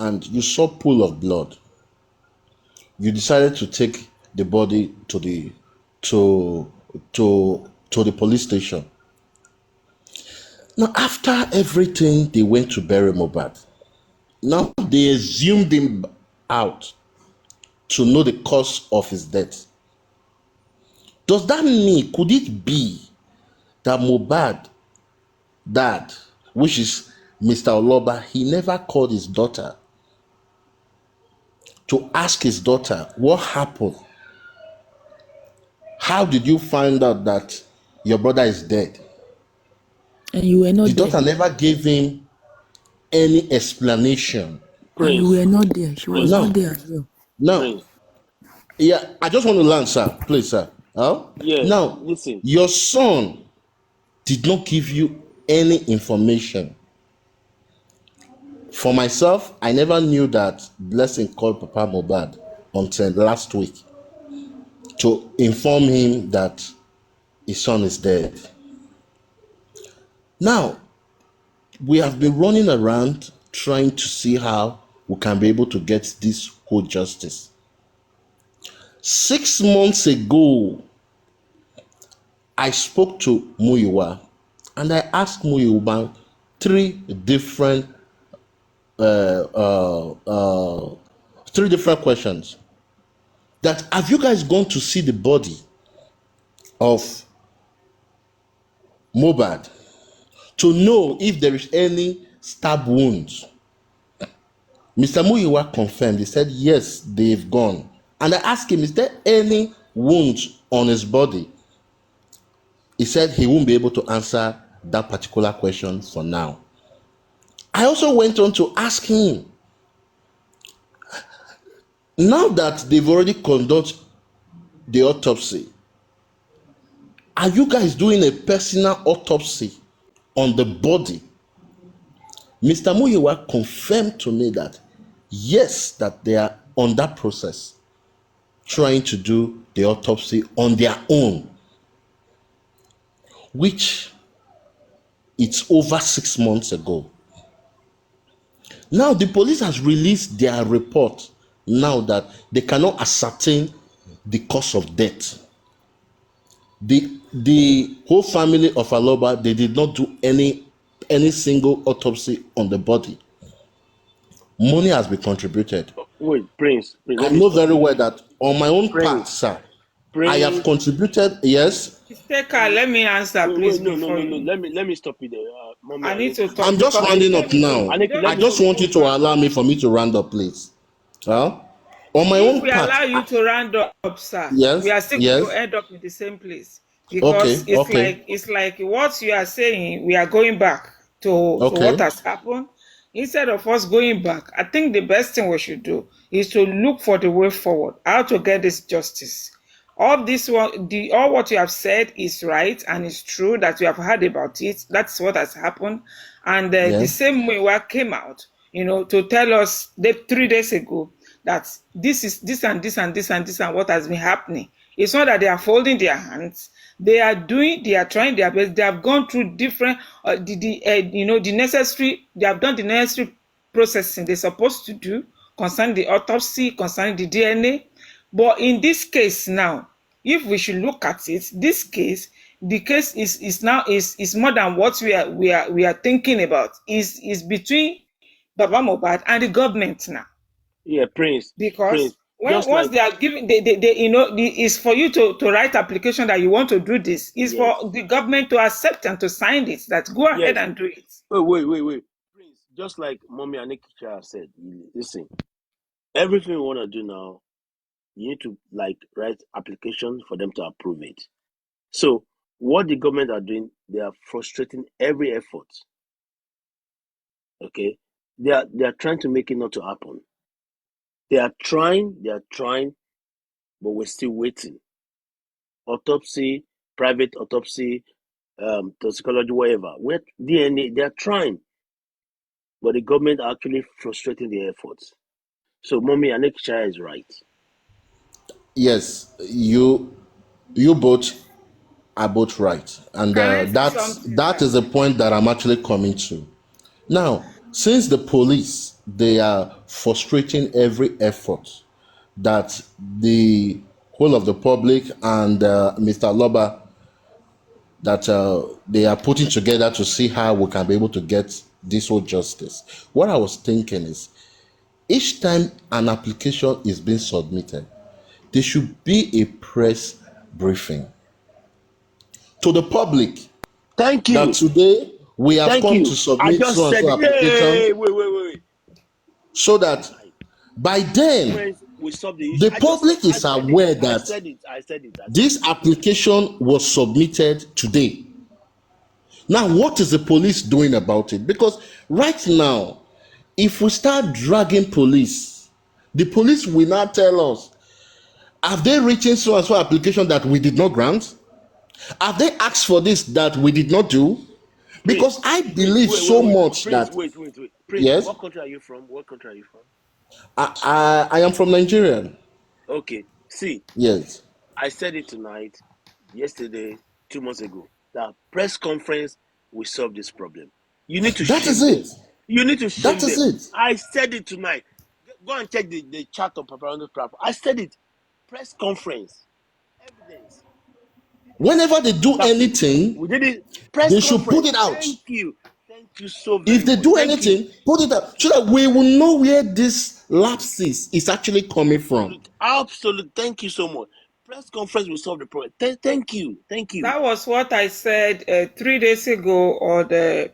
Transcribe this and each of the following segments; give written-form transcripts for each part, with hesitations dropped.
and you saw pool of blood, you decided to take the body to the police station. Now, after everything, they went to bury Mohbad. Now they assumed him out to know the cause of his death. Does that mean, could it be that Mohbad dad, which is Mr. Oloba, he never called his daughter to ask his daughter what happened? How did you find out that your brother is dead? And you were not The there. daughter never gave him any explanation. And you were not there. She was No. not there as well. No. Prince. Yeah, I just want to learn, sir. Please, sir. Yeah, Now, listen. your son did not give you any information. For myself, I never knew that Blessing called Papa Mohbad until last week to inform him that his son is dead. Now, we have been running around trying to see how we can be able to get this whole justice. 6 months ago, I spoke to Muyiwa and I asked Muyiwa 3 different questions. That have you guys gone to see the body of Mohbad to know if there is any stab wounds? Mr. Muyiwa confirmed. He said yes, they've gone. And I asked him, is there any wounds on his body? He said he won't be able to answer that particular question for now. I also went on to ask him, now that they've already conducted the autopsy, are you guys doing a personal autopsy on the body? Mr. Muyiwa confirmed to me that yes, that they are on that process, trying to do the autopsy on their own, which it's over 6 months ago. Now the police has released their report now that they cannot ascertain the cause of death. The whole family of Aloba, they did not do any single autopsy on the body. Money has been contributed. Wait, Prince. I know very well that on my own part, sir, I have contributed. Yes. Let me answer, please. No. Let me stop you there. Mommy, I need to talk. I'm just rounding up now. I just want you to allow me to round up, please. On my own If we part, allow you to round up, sir, yes, we are still yes. going to end up in the same place. Because it's like what you are saying, we are going back to what has happened. Instead of us going back, I think the best thing we should do is to look for the way forward, how to get this justice. All what you have said is right and it's true that you have heard about it. That's what has happened. And the same way we came out, to tell us 3 days ago that this is this and this and this and this and what has been happening. It's not that they are folding their hands. They are trying their best. They have gone through different, they have done the necessary processing they're supposed to do concerning the autopsy, concerning the DNA. But in this case now, if we should look at it, the case is more than what we are thinking about. Is between Baba Mohbad and the government now. Yeah, Prince. Because once they are giving, it's for you to write application that you want to do this. It's for the government to accept and to sign it. That go ahead and do it. Wait. Prince, just like Mommy Anikisha said, listen, everything we want to do now, you need to write application for them to approve it. So what the government are doing, they are frustrating every effort. Okay, they are trying to make it not to happen. They are trying, but we're still waiting. Autopsy, private autopsy, toxicology, whatever. With DNA, they are trying, but the government are actually frustrating the efforts. So Mommy Anikisha is right. Yes, you both are both right, and that is the point that I'm actually coming to. Now, since the police, they are frustrating every effort that the whole of the public and Mr. Aloba, that they are putting together to see how we can be able to get this whole justice. What I was thinking is, each time an application is being submitted, there should be a press briefing to the public. Thank you. That today we have Thank come you. to I submit just so and said so it. application, Hey, wait. so that by then Friends, we solve the issue. the public is aware that I said it. this application was submitted today. Now, what is the police doing about it? Because right now, if we start dragging police, the police will not tell us, have they written so and so application that we did not grant? Have they asked for this that we did not do? Because I believe much that. Wait. Prince, yes. What country are you from? I am from Nigeria. Okay. See. Yes. I said it tonight, yesterday, 2 months ago. That press conference will solve this problem. You need to. That is it. You need to shame That is them. it. I said it tonight. Go and check the chat on Paparando's platform. I said it. Press conference. Evidence. Whenever they do anything, we did it. Press they conference. should put it out. Thank you so very much. If they do anything, put it out so that we will know where this lapses is actually coming from. Absolutely. Thank you so much. Press conference will solve the problem. Thank you. That was what I said 3 days ago on the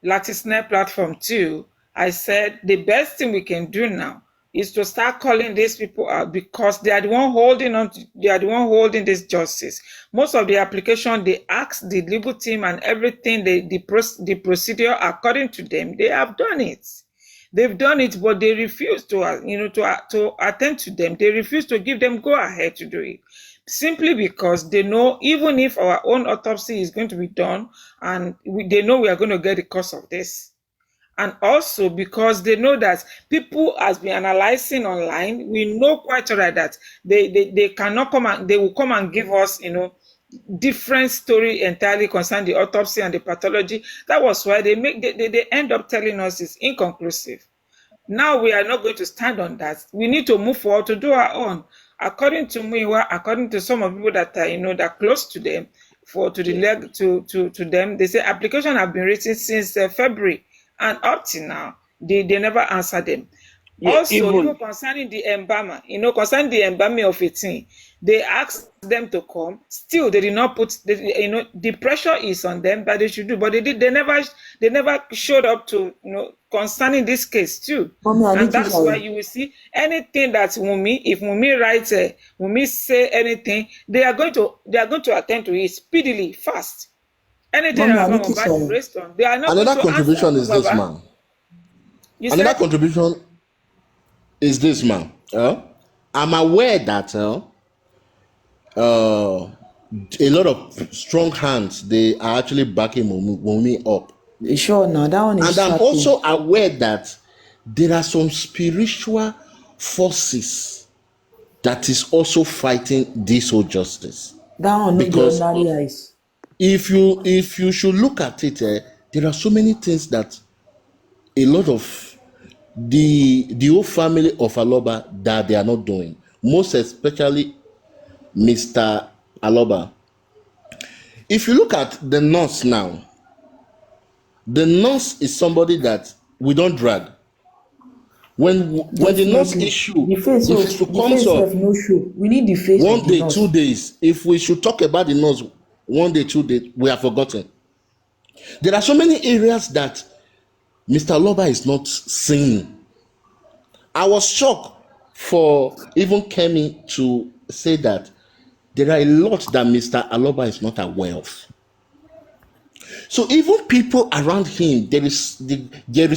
Latisnet platform too. I said the best thing we can do now is to start calling these people out, because they are the one holding on. They are the one holding this justice. Most of the application, they ask the legal team and everything. The procedure according to them, they have done it. They've done it, but they refuse to attend to them. They refuse to give them go ahead to do it, simply because they know even if our own autopsy is going to be done, and they know we are going to get the cost of this. And also because they know that people has been analyzing online, we know quite right that they cannot come and they will come and give us, different story entirely concerning the autopsy and the pathology. That was why they end up telling us it's inconclusive. Now we are not going to stand on that. We need to move forward to do our own. According to Muiwa, according to some of people that are that are close to them, to them, they say application have been written since February. And up to now, they never answer them. Yeah, also, concerning the embalmer, concerning the embalming of 18, they asked them to come. Still, they did not put. The pressure is on them, but they should do. But they never showed up to concerning this case too. And that's why you will see anything that if Wunmi writes, Wunmi say anything, they are going to attend to it speedily, fast. Anything another contribution is this, man. Another contribution is this, man. I'm aware that a lot of strong hands, they are actually backing Wunmi up. Sure, now that one is. And I'm also aware that there are some spiritual forces that is also fighting this whole justice. That one, because eyes. If you should look at it, there are so many things that a lot of the whole family of Aloba that they are not doing. Most especially Mr. Aloba. If you look at the nurse now, the nurse is somebody that we don't drag. When the nurse issue, the face if it should come up, no show. We need the face. 1 day, 2 days. If we should talk about the nurse 1 day, 2 days, we have forgotten. There are so many areas that Mr. Aloba is not seeing. I was shocked for even Kemi to say that there are a lot that Mr. Aloba is not aware of. So even people around him, there is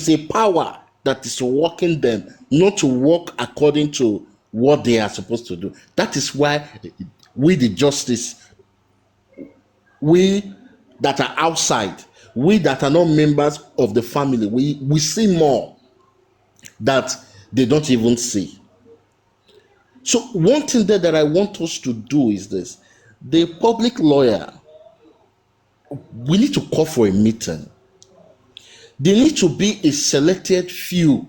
a power that is working them not to work according to what they are supposed to do. That is why we, the justice, we that are outside, we that are not members of the family, we see more that they don't even see. So one thing that I want us to do is this: the public lawyer, we need to call for a meeting. There needs to be a selected few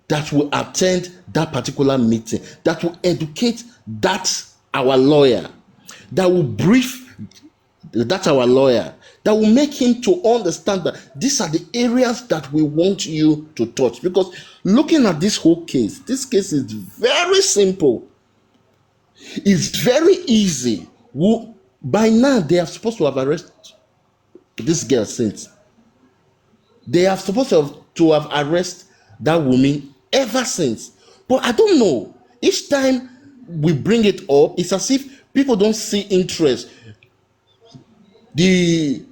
that will attend that particular meeting, that will educate that our lawyer, that will brief that our lawyer, that will make him to understand that these are the areas that we want you to touch. Because looking at this whole case, this case is very simple. It's very easy. By now, they are supposed to have arrested this girl since. They are supposed to have arrested that woman ever since. But I don't know. Each time we bring it up, it's as if people don't see interest. The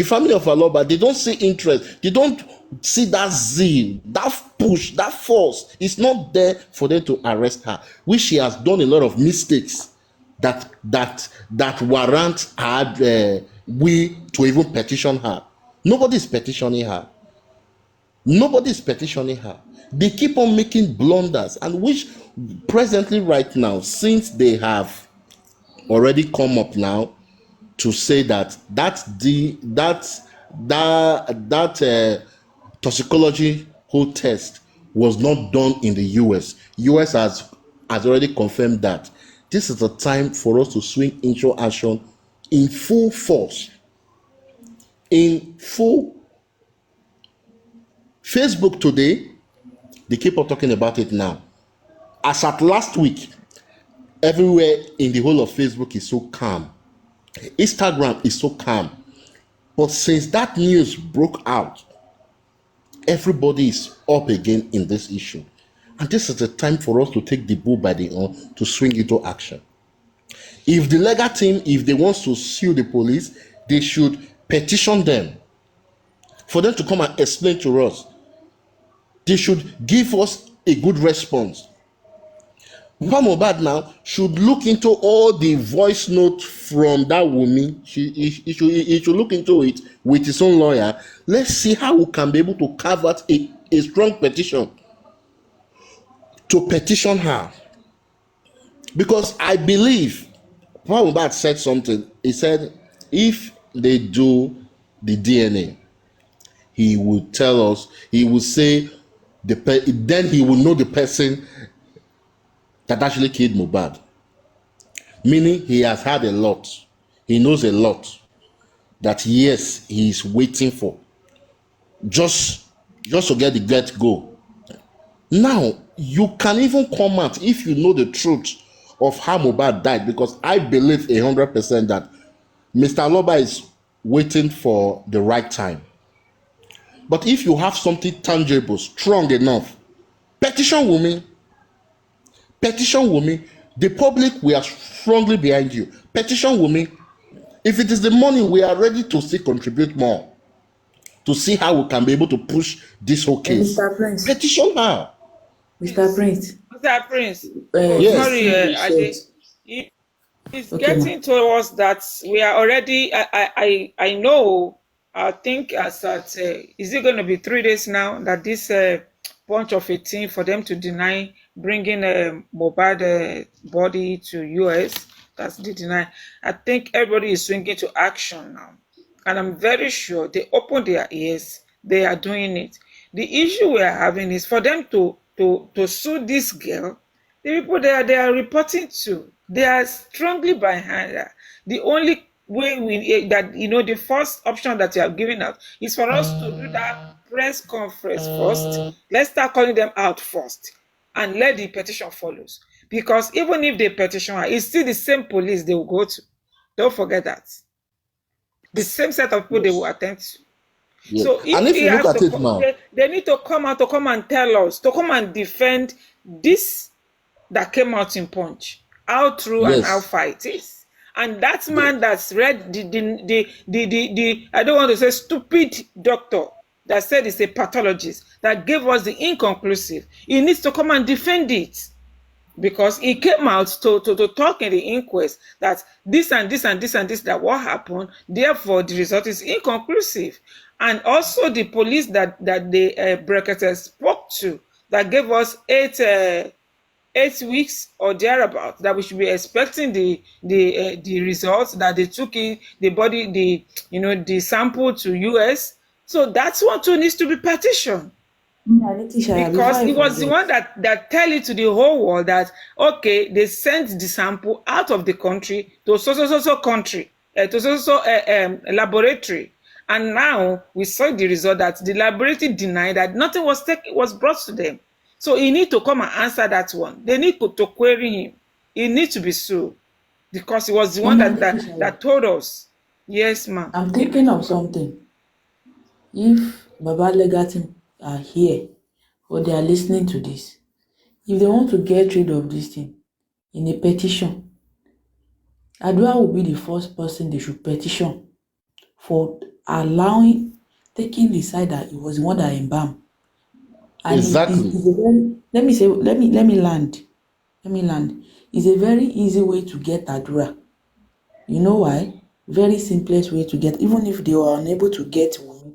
family of Aloba, they don't see interest. They don't see that zeal, that push, that force. It's not there for them to arrest her, which she has done a lot of mistakes that warrant her we to even petition her. Nobody is petitioning her. Nobody is petitioning her. They keep on making blunders, and which presently right now, since they have already come up now to say that toxicology whole test was not done in the US. US has already confirmed that. This is the time for us to swing into action in full force. In full. Facebook today, they keep on talking about it now. As at last week, everywhere in the whole of Facebook is so calm. Instagram is so calm. But since that news broke out, everybody is up again in this issue. And this is the time for us to take the bull by the horn to swing into action. If the legal team, if they want to sue the police, they should petition them for them to come and explain to us. They should give us a good response. Mohbad now should look into all the voice notes from that woman. He should look into it with his own lawyer. Let's see how we can be able to carve out a strong petition to petition her. Because I believe Mohbad said something. He said if they do the DNA, he will tell us, he will say, then he will know the person that actually killed Mohbad. Meaning he has had a lot. He knows a lot that yes, he is waiting for. Just to get the get-go. Now, you can even come out if you know the truth of how Mohbad died, because I believe 100% that Mr. Aloba is waiting for the right time. But if you have something tangible, strong enough, petition women. Petition women. The public, we are strongly behind you. Petition women. If it is the money, we are ready to still contribute more to see how we can be able to push this whole case. Mr. Prince. Petition her. Mr. Prince. Mr. Prince. Yes. Sorry, it's getting towards that we are already. I know. I think as at is it going to be 3 days now that this bunch of 18 for them to deny bringing Mohbad body to US. That's the deny. I think everybody is swinging to action now, and I'm very sure they open their ears. They are doing it. The issue we are having is for them to sue this girl. The people they are reporting to, they are strongly behind her. The only way the first option that you have given us is for us to do that press conference first. Let's start calling them out first and let the petition follows. Because even if they petition her, it's still the same police they will go to. Don't forget that. The same set of people they will attend to. Yes. So and if you look at it now, they need to come out to come and tell us, to come and defend this that came out in Punch, how true and how far it is. And that man that's read the I don't want to say stupid doctor that said it's a pathologist that gave us the inconclusive. He needs to come and defend it, because he came out to talk in the inquest that this and this and this and this that what happened. Therefore, the result is inconclusive. And also the police that the bracketers spoke to that gave us 8 weeks or thereabout that we should be expecting the results, that they took the body, the sample to US, So that's what too needs to be petitioned. Because he was the one that tell it to the whole world that, okay, they sent the sample out of the country to so country, to so laboratory. And now we saw the result that the laboratory denied that nothing was brought to them. So he need to come and answer that one. They need to query him. He needs to be sued because he was the one that told us. Yes, ma'am. I'm thinking of something. If Baba Legatin are here or they are listening to this, if they want to get rid of this thing in a petition, Adua will be the first person they should petition for taking the side that it was the one that embalmed. And exactly. Let me land. It's a very easy way to get Adura. You know why? Very simplest way to get, even if they were unable to get Wunmi.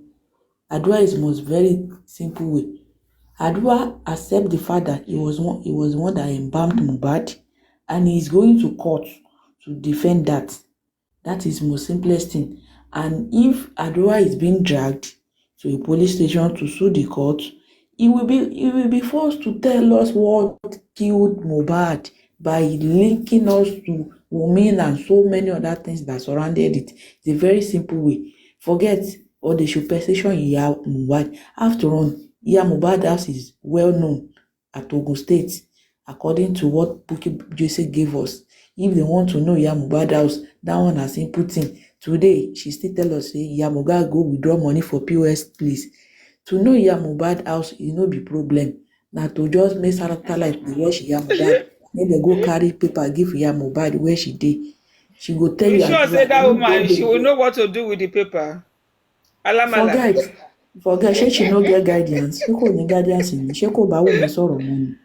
Adua is the most very simple way. Adua accept the fact that he was one that embalmed Mohbad, and he is going to court to defend that. That is the most simplest thing. And if Adua is being dragged to a police station to sue the court, he will be forced to tell us what killed Mohbad by linking us to Wunmi and so many other things that surrounded it. It's a very simple way. Forget, or they should petition Iya Mohbad. After all, Iya Mohbad house is well known at Ogun State, according to what Bukky Jesse gave us. If they want to know Iya Mohbad house, that one has input in. Today, she still tell us, say, Iya Mohbad go withdraw money for POS, please. To know Iya Mohbad house is no be problem. Now to just make satellite the where she Iya Mohbad, then they go carry paper give Iya Mohbad where she did. She go tell you. Sure, say that woman, she will know what to do with the paper. Forget, she no get guidance. She no guidance in. She go back with sorrow money.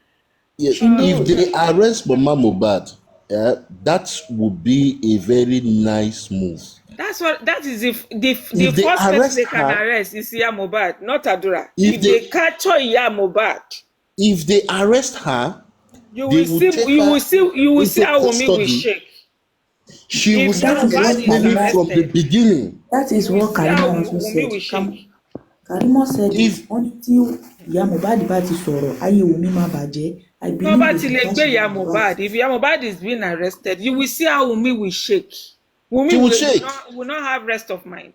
Yes, if they arrest Mama Mohbad, that would be a very nice move. That is the first person they can arrest is Iya Mohbad, not Adura. If they capture Iya Mohbad, if they arrest her, you will see how Wunmi will shake. She will start blackmailing from the beginning. That is what Karimo also said. Karimo said if until Iya Mohbad bá ti sọ̀rọ̀, ayé Wunmi má bàjẹ́. I believe if Iya Mohbad is being arrested, you will see how Wunmi will shake. Wunmi will not have rest of mind.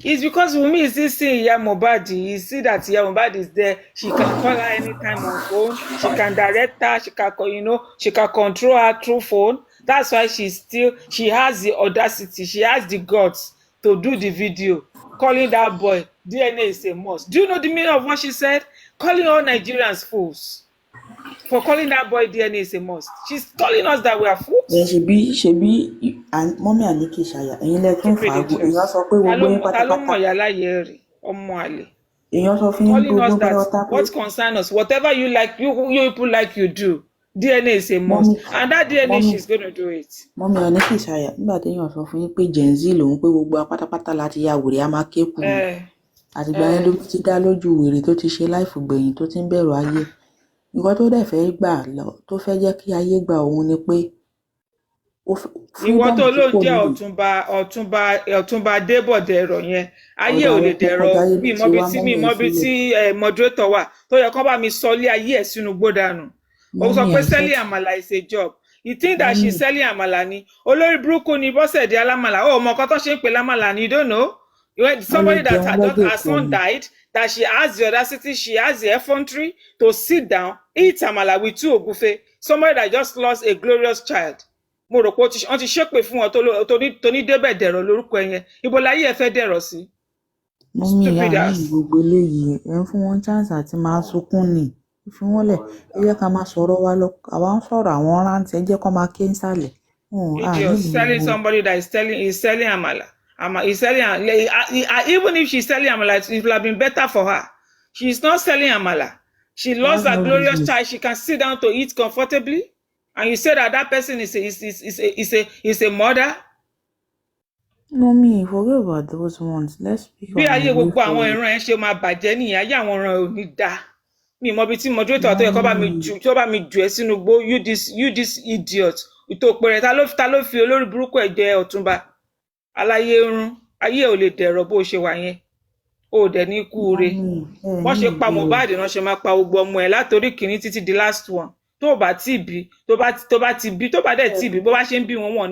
It's because Wunmi is still seeing Iya Mohbad. You see that Iya Mohbad is there. She can call her anytime on phone. She can direct her. She can control her through phone. That's why she has the audacity. She has the guts to do the video, calling that boy DNA is a must. Do you know the meaning of what she said? Calling all Nigerians fools for calling that boy DNA is a must. She's calling us that we are fools. Yeah, she be and mommy and Nikki Shaya. And you calling us that what concerns us, whatever you like, you people like you do. DNA is a must, and that DNA she's going to do it. Mommy and Nikki Shaya, nígbà téèyàn sọ fún yín pé Gen Z lòun pé gbogbo apátápátá láti ya wèrè a máa kéku. Àtìgbà yẹn ló ti dá lójú wèrè tó ti ṣe láìfù gbẹ̀yìn tó ti ń bẹ̀rù ayé. Nǹkan tó dẹ̀ fẹ́ gbà lọ tó fẹ́ jẹ́ kí ayé gbà òun ni pé ìwọ tó ló jẹ́ ọ̀túnba Adébọ̀dẹ̀rọ̀ yẹn ayé ò lè dẹ̀rọ̀ mi mọ́ bí tí moderator wà tó yẹ kó bá mi sọ ilé ayé ẹ̀ sínú gbódànù. Ó sọ pé selling àmàlà is a job. You think that she's selling àmàlà ni? Olórí burúkú ni Bọ́sẹ̀dé Alámàlà. Ó mọ nǹkan tó ṣe ń pè lámàlà ni, you don't know? Somebody that her son died, that she has the audacity, she has the effrontery to sit down, eat àmàlà with two ògúfe. Somebody that just lost a glorious child. Mo rò pé wọ́n ti ṣépè fún wọn tó ní débẹ̀ dẹ̀rọ̀ lórúkọ ẹ̀yẹn. Ibo láyé ẹ fẹ́ dẹ̀rọ̀ sí? Mọ́mí ìyá mi gbogbo eléyìí ẹ̀ ń fún wọn chance àti máa sunkún ni. If you want to, ẹ jẹ́ ká máa sọ̀rọ̀ wa lọ. Àwa ń sọ̀rọ̀ àwọn rántí ẹ jẹ́ kó máa ké nsàlẹ̀. If you're selling somebody that is selling àmàlà. He's selling, even if she's selling àmàlà, it would have been better for her. She's not selling àmàlà. She lost her glorious child. She can sit down to eat comfortably. And you say that person is a mother. Mommy, forget about those ones. Let's speak. Bí ayé gbogbo àwọn ìran ẹ̀ ṣe máa bàjẹ́ nìyẹn, ayé àwọn ìran ò ní dá. Mi mọ bí tí moderator tó yẹ kó bá mi jù ẹ́ sínú gbó, you this idiot. Ìtò pẹ̀rẹ̀ ta ló fi olórí burúkú ẹ̀ jẹ Ọ̀túnba. Aláyé run. ayé ò lè dẹ̀rọ̀ bó ṣe wà yẹn ó dẹ̀ ní kú re wọ́n ṣe pa Mohbad náà ṣe máa pa gbogbo ọmọ ẹ̀ látòrí kìíní títí di last one tó bá tí bí tó bá dẹ̀ tí bí bó bá ṣe ń bí wọn wọ́n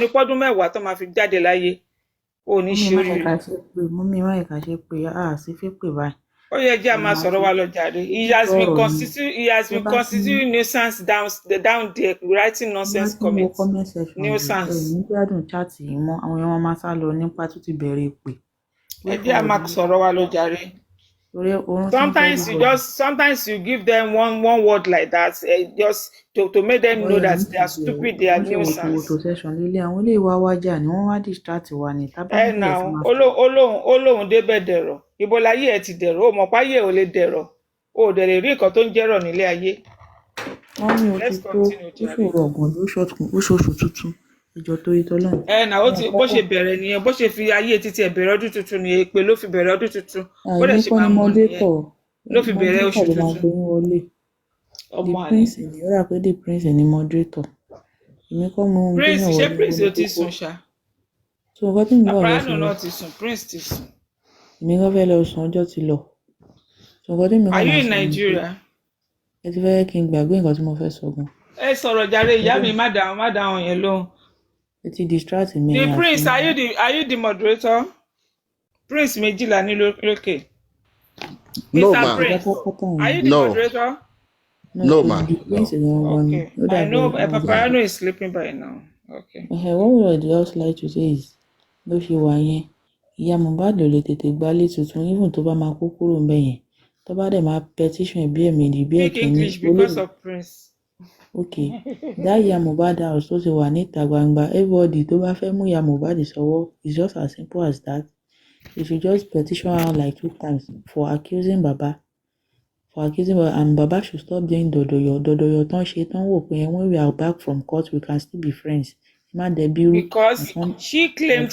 ní pọ́dún 10 tó máa fi jáde láyé ó ní ṣe orí rẹ̀. Mummy má ẹ̀ka ṣe pé sí fi pè báyìí. Ó yẹ jẹ́ a máa sọ̀rọ̀ wa lọ jàre. He has been constituting nuisance down there writing nonsense comments. Nuisance. Ní gbádùn chat yìí mọ́ àwọn èèyàn máa sá lọ nípa tó ti bẹ̀rẹ̀ ìpè. Ẹ jẹ́ a máa sọ̀rọ̀ wa lọ jàre. Sometimes you give them one word like that just to make them know that they are stupid, they are nuisance. Lílé àwọn ilé ìwà wájà ni wọ́n wá distract wa ní tábà. Olóhùn débẹ̀ dẹ̀rọ̀ ibo láyé ẹ ti dẹ̀rọ̀ ó mọ̀ páyé ò lè dẹ̀rọ̀ ó dẹ̀ lè rí nǹkan tó ń jẹ́rọ̀ nílé ayé. Wọ́n ní ojú tó ṣòro ọ̀gbọ̀n lóṣooṣù tuntun ìjọ tó yí tọ́lọ́run. Ó ti bó ṣe bẹ̀rẹ̀ nìyẹn bó ṣe fi ayé títí ẹ̀ bẹ̀rẹ̀ ọdún tuntun ni èpè ló fi bẹ̀rẹ̀ ọdún tuntun ó dẹ̀ ṣe máa mọ̀ nìyẹn ló fi bẹ̀rẹ̀ oṣù tuntun. Ọmọ àlè prince ni ó rà pé the prince ni moderator èmi kọ́ mo prince ṣé prince ó ti sùn ṣá. So nǹkan tí mi wà lọ sùn náà ti sùn prince ti sùn. Èmi kọ́ fẹ́ lọ sùn ọjọ́ ti lọ. So nǹkan tí mi wà lọ sùn. Are you in Nigeria? Ẹ ti fẹ́ kí n gbàgbé nǹkan tí mo fẹ́ sọ gan. Ẹ sọ̀rọ̀ jàre ìyá mi má dáhùn yẹn lóhùn. It distract me. The prince, are you the moderator? Prince méjìlá ní lókè. No, Mr. ma'am. Prince, are you the moderator? No, ma'am. Okay. I know Paparano is sleeping by now. Okay. What we would just like to say is, bó ṣe wà yẹn, ìyá Mohbad lè tètè gbálé tuntun even tó bá máa kó kúrò ńbẹ̀ yẹn. Tó bá dẹ̀ máa petition ẹ̀bí ẹ̀mí bí Speak English because of Prince. Okay, that ìyá Mohbad house tó ti wà níta gbangba everybody tó bá fẹ́ mú ìyá Mohbad sọ́wọ́ is just as simple as that. You should just petition her like 2 times for accusing Baba. And Baba should stop doing dodoyo tán ṣe tán wò pé when we are back from court we can still be friends. Because she claimed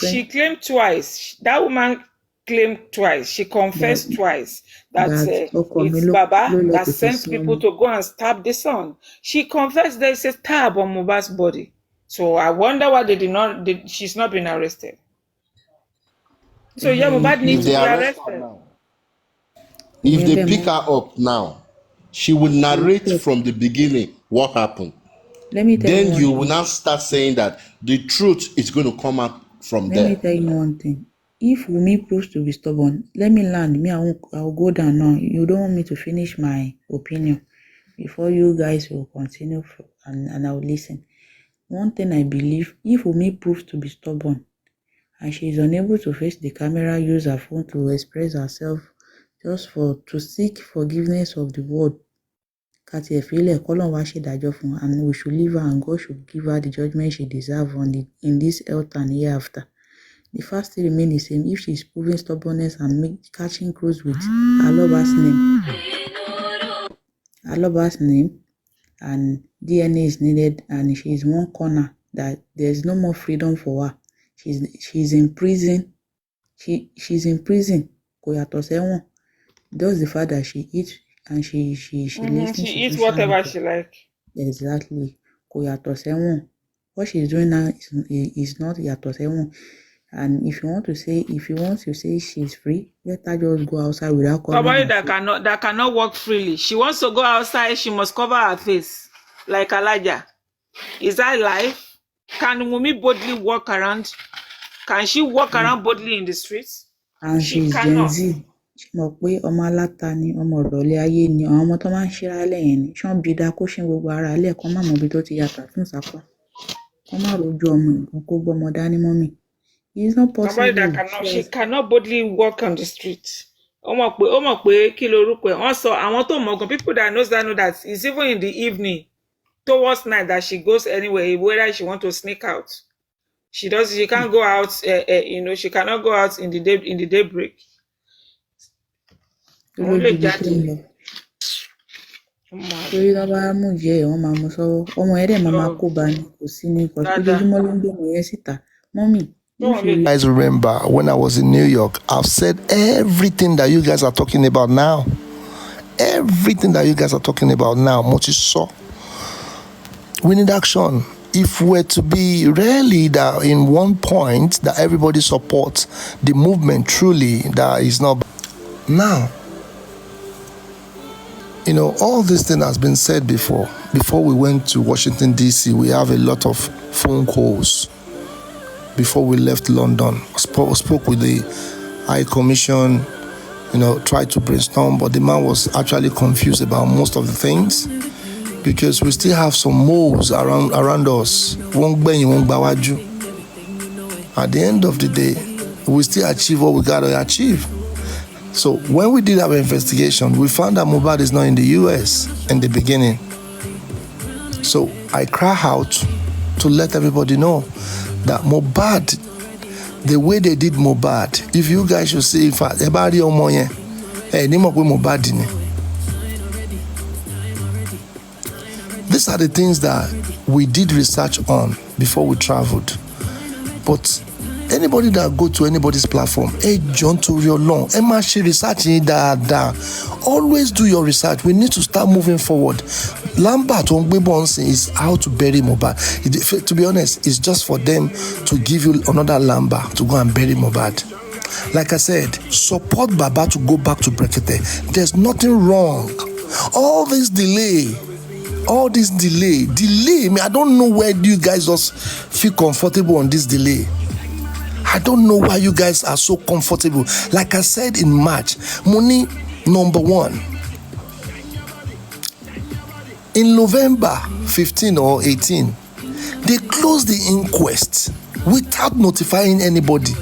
twice. That woman claimed twice. She confessed twice that it's Baba that sent people to go and stab the son. She confessed there is a stab on Mohbad's body. So I wonder why she's not been arrested. So yeah, Mohbad needs to be arrested. If they pick her up now, she will narrate from the beginning what happened. Let me tell you. Then you will now start saying that the truth is going to come out from there. Let me tell you one thing. If Wunmi proves to be stubborn, let me land. I'll go down now. You don't want me to finish my opinion before you guys will continue and I'll listen. One thing I believe, if Wunmi proves to be stubborn and she is unable to face the camera, use her phone to express herself just to seek forgiveness of the world, and we should leave her and God should give her the judgment she deserves in this earth and hereafter. The fact still remains the same. If she is proving stubbornness and catching cruise with Aloba's name, and DNA is needed, and she is one corner that there's no more freedom for her. She's in prison. She's in prison. Just the fact that she eats and she listens. She eats whatever she likes. Exactly. What she's doing now is not yato. And if you want to say she's free, let her just go outside without covering. Somebody that cannot walk freely. She wants to go outside, she must cover her face like Elijah. Is that life? Can Wunmi boldly walk around? Can she walk around boldly in the streets? And she's Gen Z. She mọ̀ pé ọmọ aláta ni ọmọ ọ̀rọ̀lẹ́ ayé ni àwọn ọmọ tó máa ń ṣíra lẹ́yìn ni ṣọ́n bí dá kó ṣe gbogbo ara lẹ́ẹ̀kan má mọ̀ bí tó ti yàtọ̀ fún sápá kó má rojú ọmọ nǹkan kó gbọ́mọ dání mọ́mì. It's not possible. She cannot boldly walk on the street. Ó mọ̀ pé kí lorúkọ ẹ̀ wọ́n sọ àwọn tó mọ̀ gan people that know that it's even in the evening towards night that she goes anywhere whether she want to sneak out. She can't go out she cannot go out in the daybreak. Torí tó bá mú ìyẹ́ ẹ̀ wọ́n máa mú sọ́wọ́ ọmọ ẹ̀rẹ̀ máa kó bá ní kò sí ní ìkọ̀ ojoojúmọ́ ló ń gbé ọmọ yẹn síta mọ́mì. You guys remember when I was in New York, I've said everything that you guys are talking about now. Everything that you guys are talking about now, mo ti sọ. We need action. if we're to be really that in one point that everybody supports the movement truly, that is not. Now, you know, all this thing has been said before. Before we went to Washington, D.C., we have a lot of phone calls. Before we left London, spoke with the High Commission, you know, tried to brainstorm, but the man was actually confused about most of the things because we still have some moles around us. At the end of the day, we still achieve what we gotta achieve. So when we did our investigation, we found that Mohbad is not in the US in the beginning. So I cry out to let everybody know that Mohbad, the way they did Mohbad, if you guys should see, in fact, everybody on moye, Mohbad. These are the things that we did research on before we traveled. But anybody that go to anybody's platform, hey John Torio Long, research always do your research. We need to start moving forward. Lambert is how to bury Mohbad. To be honest, it's just for them to give you another Lambert to go and bury Mohbad. Like I said, support Baba to go back to Brekete. There's nothing wrong. All this delay, I don't know where you guys just feel comfortable on this delay. I don't know why you guys are so comfortable. Like I said in March, money number one. In November 15 or 18, they closed the inquest without notifying anybody.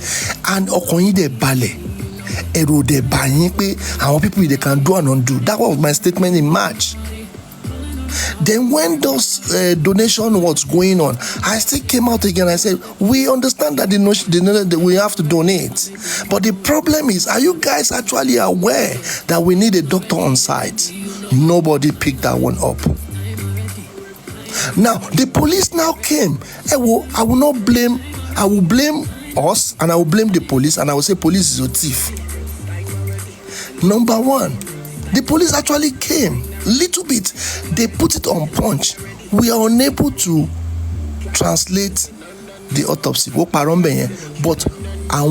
And Okoyide Bale, Erode Banyepe, and what people they can do and undo. That was my statement in March. Then when those donation was going on, I still came out again. I said, we understand that that we have to donate. But the problem is, are you guys actually aware that we need a doctor on site? Nobody picked that one up. Now, the police now came. I will blame us, and I will blame the police, and I will say police is a thief. Number one, the police actually came. Little bit, they put it on punch. We are unable to translate the autopsy. But how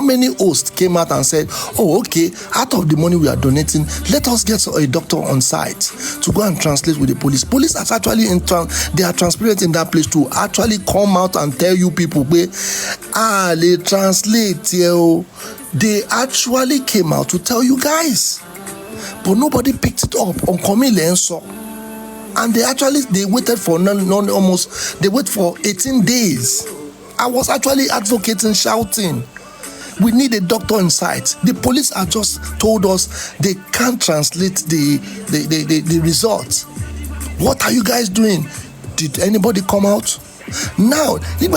many hosts came out and said, oh, okay, out of the money we are donating, let us get a doctor on site to go and translate with the police. Police are actually they are transparent in that place to actually come out and tell you people, they translate. They actually came out to tell you guys. But nobody picked it up on Komile and so. And they waited for they waited for 18 days. I was actually advocating, shouting, we need a doctor in sight. The police have just told us they can't translate the results. What are you guys doing? Did anybody come out? Now, do you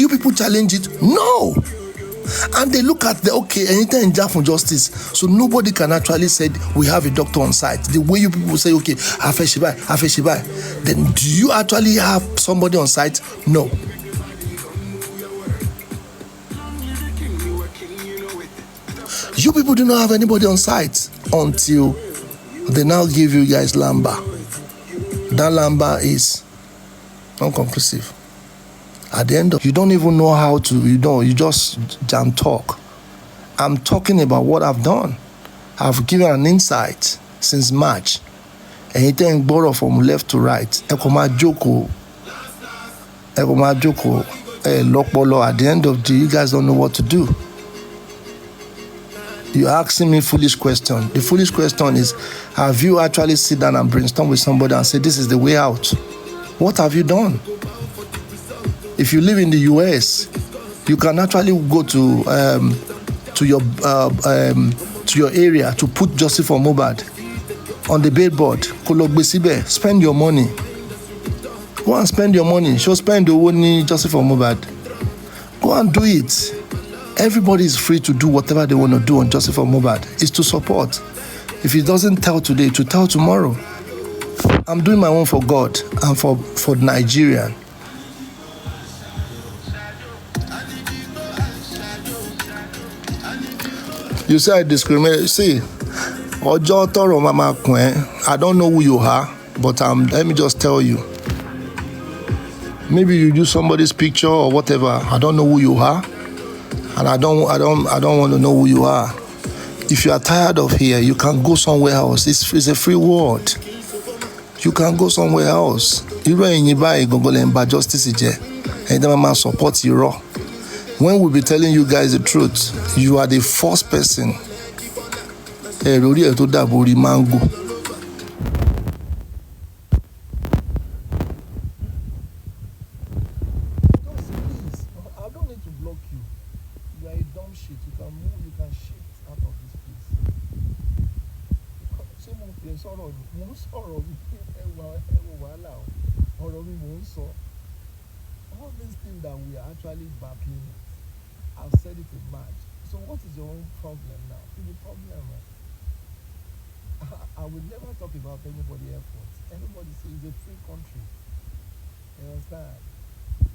people challenge it? No. And they look at anything in Jaffa Justice. So nobody can actually say we have a doctor on site. The way you people say, okay, Afeshibai. Then do you actually have somebody on site? No. You people do not have anybody on site until they now give you guys Lamba. That Lamba is non-conclusive. At the end of, you don't even know how to, you just jam talk. I'm talking about what I've done. I've given an insight since March. Anything borrow from left to right. Ekoma Joko. Lokbolo. At the end of the day, you guys don't know what to do. You're asking me foolish question. The foolish question is, have you actually sit down and brainstorm with somebody and say, this is the way out? What have you done? If you live in the US, you can actually go to your area to put Justice for Mohbad on the billboard. Spend your money. Go and spend your money. Show spend the money Justice for Mohbad. Go and do it. Everybody is free to do whatever they want to do on Justice for Mohbad. It's to support. If it doesn't tell today, to tell tomorrow. I'm doing my own for God and for Nigeria. You say I discriminate. See, I don't know who you are. But let me just tell you, maybe you use somebody's picture or whatever. I don't know who you are, and I don't want to know who you are. If you are tired of here, you can go somewhere else. It's a free world. You can go somewhere else. You ain't buy Google justice and then support you raw. When we be telling you guys the truth, you are the first person. Mango. I don't need to block you. You are a dumb shit. You can move, you can shift out of this place. All these things that we are actually battling, I've said it in March. So what is your own problem now? The problem, I will never talk about anybody effort. Anybody says it's a free country. You understand?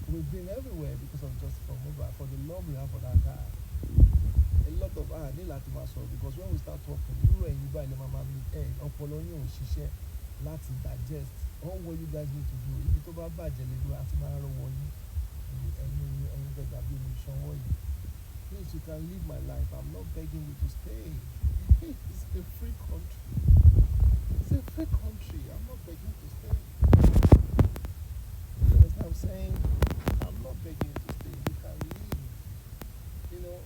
We've been everywhere because of Justice for Mohbad, for the love we have for that guy. A lot of need because when we start talking, you and you buy the mama let's digest all what you guys need to do. If it's over budget, please, you can live my life. I'm not begging you to stay. It's a free country. It's a free country. I'm not begging you to stay. You understand what I'm saying? I'm not begging you to stay. You can leave. You know,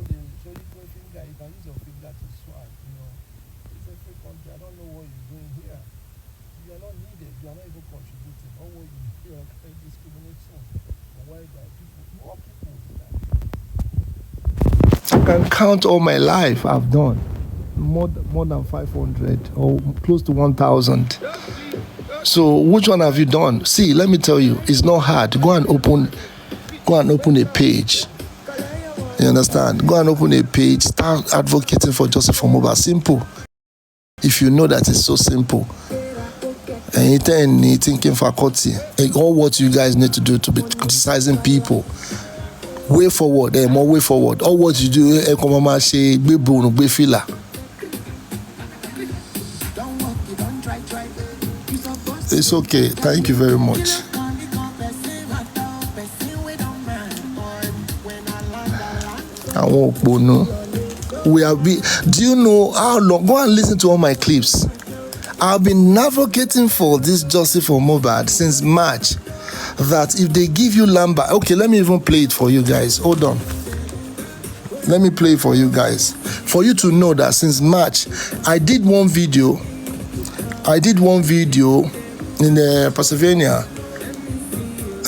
the surely finger, you can use your finger to swipe, you know. It's a free country. I don't know what you're doing here. You are not needed. You are not even contributing. All what you do is discrimination. And why by people? More people do that. I can count all my life I've done. More than 500 or close to 1,000. So which one have you done? See, let me tell you, it's not hard. Go and open a page. You understand? Go and open a page. Start advocating for Justice for Mohbad. Simple. If you know that it's so simple. And you thinking faculty. All what you guys need to do to be criticizing people. Way forward, more way forward. All what you do, it's okay. Thank you very much. Do you know how long? Go and listen to all my clips. I've been advocating for this Justice for Mohbad since March. That if they give you Lamba, okay, let me even play it for you guys. Hold on. Let me play it for you guys. For you to know that since March, I did one video in Pennsylvania.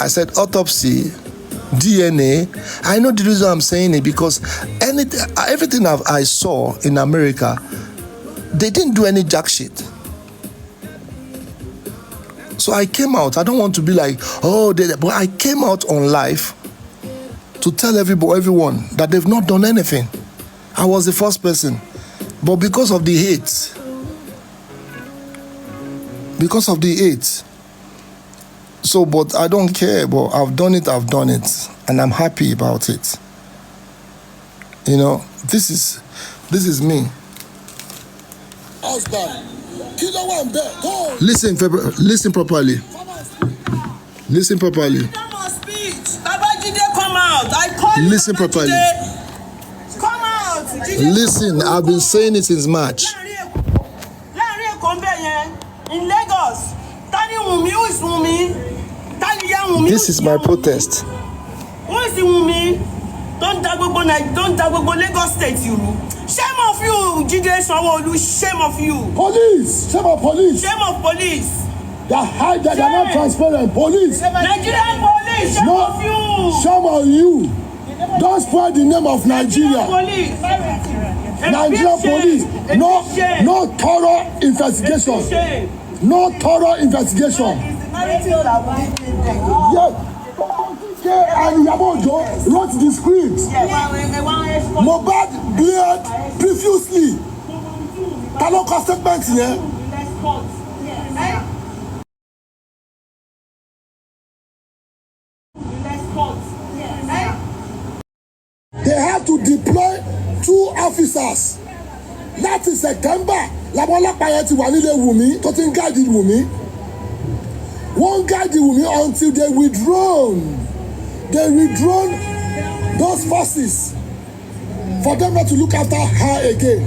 I said autopsy, DNA. I know the reason I'm saying it because everything I saw in America, they didn't do any jack shit. So I came out. I don't want to be like, but I came out on live to tell everyone that they've not done anything. I was the first person. But because of the hate, so, but I don't care, but I've done it, and I'm happy about it. You know, this is me. Listen properly. Listen properly. Listen properly. Come out. Listen, I've been saying it since March. In Lagos, this is my protest. Who is the Wunmi? Don't go Lagos State, you. Shame of you, Jide Sanwo-Olu. Shame of you. Police. Shame of police. Shame of police. They hide that they are not transparent. Police. Nigerian police. Shame of you. Shame on you. Don't spoil the name of Nigeria. Nigerian police. No thorough investigation. No thorough investigation. Yes. And Yabojo wrote the script. Mohbad beard previously. Taloko statement here. They had to deploy 2 officers. That is September. Labola Payeti wà nílé Wunmi, tó ti ń guide Wunmi. won't guide the women until they withdrawn. They withdrawn those forces for them not to look after her again.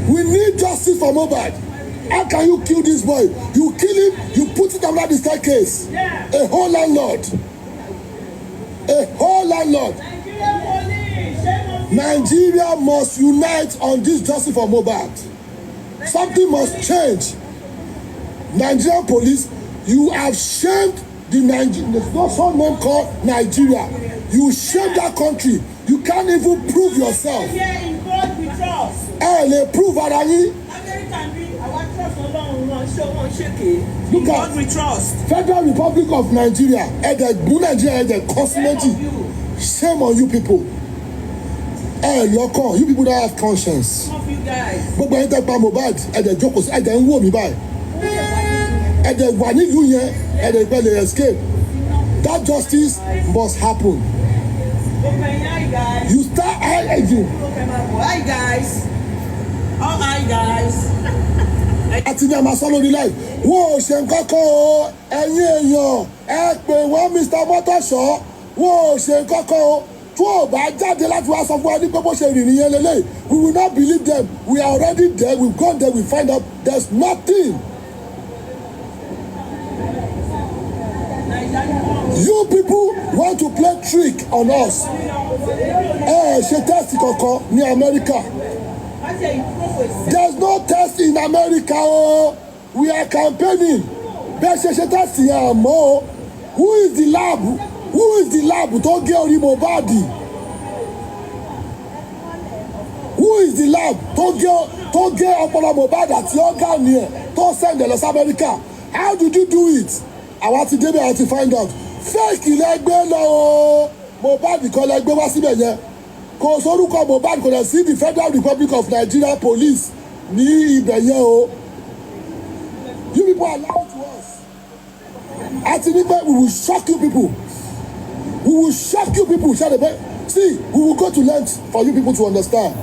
We need justice for Mohbad. How can you kill this boy? You kill him, you put it under the staircase. A whole landlord. A whole landlord. Nigeria must unite on this justice for Mohbad. Something must change. Nigerian police, you have shamed the Nigerian, there's no some name called Nigeria. You shame that country. You can't even prove yourself. Lè prove ara yín. Look at Federal Republic of Nigeria. Nigeria constantly. Shame on you people. Lọ́kàn, you people that have conscience. Gbogbo ẹni tẹ́ pa Mohbad, jókòó sí, ń wò mí báyìí. Wà nílùú yẹn, ìpẹ́lẹ̀ escape. That justice must happen. You start aging. Hi guys. Oh hi guys. Àti ní àmà sọ lórí láì. Wọ́n ò ṣe nǹkan kan o, ẹ̀yin èèyàn, ẹ pè wọ́n Mr. Motosho. Wọ́n ò ṣe nǹkan kan o. Tí ò bá jáde láti wá sọ fún wa ní pé bó ṣe rìnrìn yẹn lélẹ̀. We will not believe them. We are already there. We've gone there. We find out there's nothing. You people want to play trick on us. Ṣe test kankan ní America. There's no test in America o. We are campaigning. Bẹ́ẹ̀ ṣe test yẹn àmọ́ o. Who is the lab? Who is the lab tó gé orí Mohbad? Who is the lab tó gé ọpọlọ Mohbad àti organ yẹn tó send ẹ lọ sí America? How did you do it? Àwa ti débẹ̀ àti find out. Fake lẹ́gbẹ́ lọ o. Mohbad kan lẹ́gbẹ́ wá síbẹ̀ yẹn. Kò sórúkọ Mohbad kò lè sí the Federal Republic of Nigeria Police ní ibẹ̀ yẹn o. You people are lying to us. Àti ní pé we will shock you people. We will shock you people. See, we will go to length for you people to understand.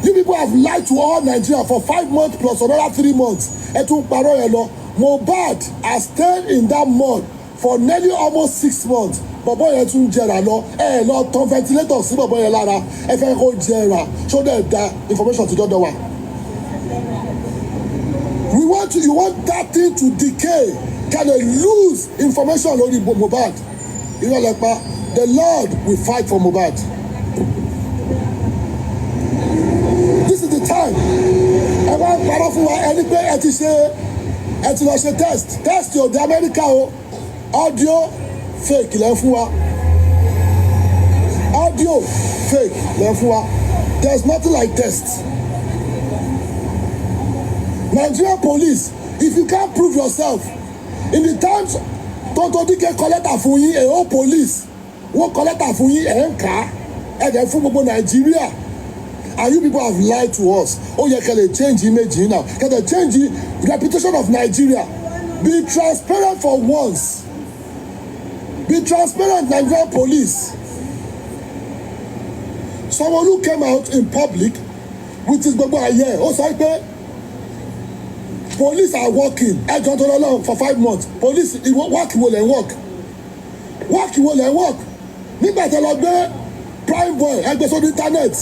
You people have lied to all Nigeria for 5 months plus another 3 months. Ẹ tún parọ́ yẹn lọ. Mohbad has stayed in that mud for nearly almost 6 months. Bọ̀bọ̀ yẹn tún jẹrà lọ. Lọ tán ventilator sí bọ̀bọ̀ yẹn lára. Ẹ fẹ́ kó jẹrà. Show them that information to dọ́dọ̀ wa. You want that thing to decay. Can they lose information lórí Mohbad? Irọ́lẹ́pà, the Lord will fight for Mohbad. This is the time. Ẹ wá parọ́ fún wa ẹni pé ẹ ti lọ ṣe test yóò dé Amẹ́ríkà o. Audio fake lẹ́ fún wa. Audio fake lẹ́ fún wa. There's nothing like test. Nigerian police, if you can't prove yourself, in the times Tonto Dike collector fún yín, a whole police wọ́n collector fún yín ẹ̀ ń kà á ẹ̀dẹ̀ fún gbogbo Nàìjíríà. And you people have lied to us. Oh, you can change image now. Can they change the reputation of Nigeria? Be transparent for once. Be transparent, Nigerian police. Someone who came out in public with his gbogbo ayé ó sọ pé police are working ẹjọ́ tó lọ́lọ́ for 5 months. Police work wo lẹ́ work. Work wo lẹ́ work. Nígbà tí ẹ lọ gbé Prime Boy ẹgbẹ́ sórí internet.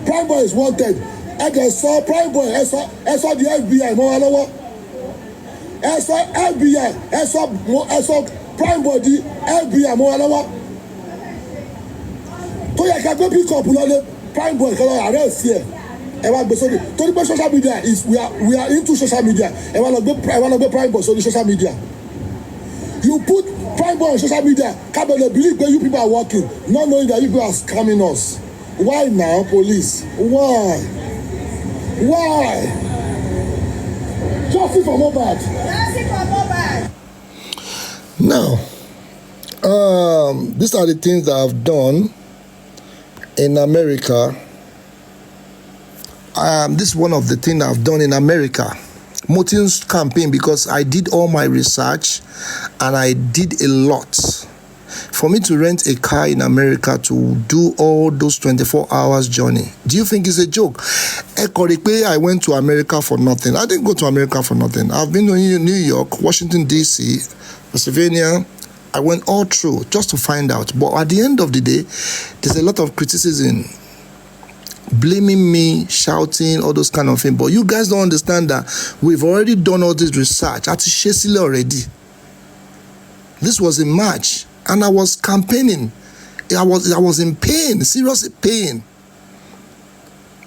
Prime Boy is wanted. Ẹ sọ Prime Boy ẹ sọ di FBI mọ́ wa lọ́wọ́. Ẹ sọ FBI ẹ sọ Prime Boy di FBI mọ́ wa lọ́wọ́. Tó yẹ ká gbé pick up lọ́lé Prime Boy kọ́ lọ arrest ẹ̀. Ẹ wá gbé sórí torí pé social media is we are into social media. Ẹ wá lọ gbé Prime Boy sórí social media. You put Prime Boy on social media, Kabele believe that you people are working, not knowing that you people are scamming us. Why now, police? Why? Justice for Mohbad. Justice for Mohbad. Now, these are the things that I've done in America. This is one of the things I've done in America. Motin's campaign, because I did all my research and I did a lot. for me to rent a car in America to do all those 24 hours journey, do you think it's a joke? I went to America for nothing. I didn't go to America for nothing. I've been to New York, Washington, D.C., Pennsylvania. I went all through just to find out. But at the end of the day, there's a lot of criticism, blaming me, shouting, all those kind of things. But you guys don't understand that we've already done all this research. At Shesile already. This was in March, and I was campaigning. I was in pain, serious pain.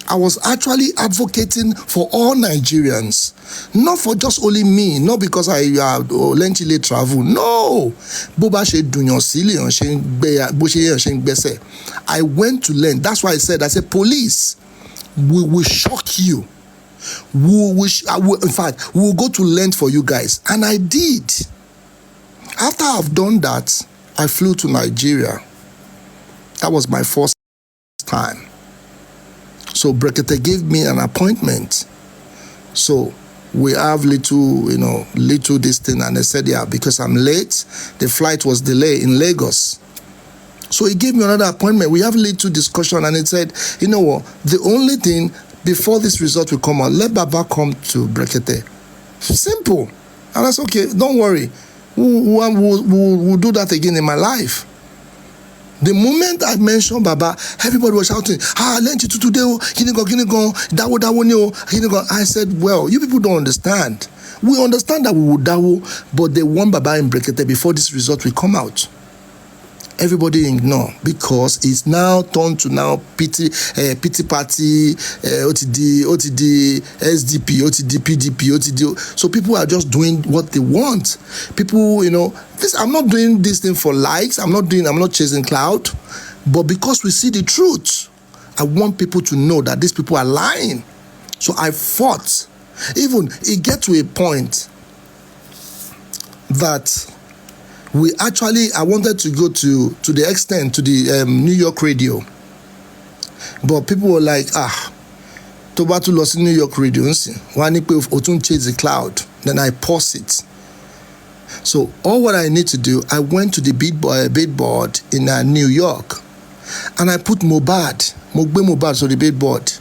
I was actually advocating for all Nigerians, not for just only me, not because I lentily travel. No, I went to learn. That's why I said, police, we will shock you. In fact, we will go to learn for you guys, and I did. After I've done that, I flew to Nigeria. That was my first time. So Brekete gave me an appointment. So we have little this thing, and they said, yeah, because I'm late, the flight was delayed in Lagos. So he gave me another appointment. We have little discussion, and he said, you know what, the only thing, before this result will come out, let Baba come to Brekete. Simple. And that's okay, don't worry. We'll do that again in my life. The moment I mentioned Baba, everybody was shouting, I learned you to today, I said, well, you people don't understand. We understand that we will dawo, but they want Baba in Brekete before this result will come out. Everybody ignore, because it's now turned to now pity party, OTD, SDP, OTD, PDP, OTD. So people are just doing what they want. People, I'm not doing this thing for likes. I'm not chasing clout, but because we see the truth, I want people to know that these people are lying. So I fought. Even it get to a point that I wanted to go to the extent to the New York radio, but people were like, Tobatu lost in New York radio, Otun chase the cloud. Then I paused it. So all what I need to do, I went to the billboard in New York, and I put Mohbad, so the billboard,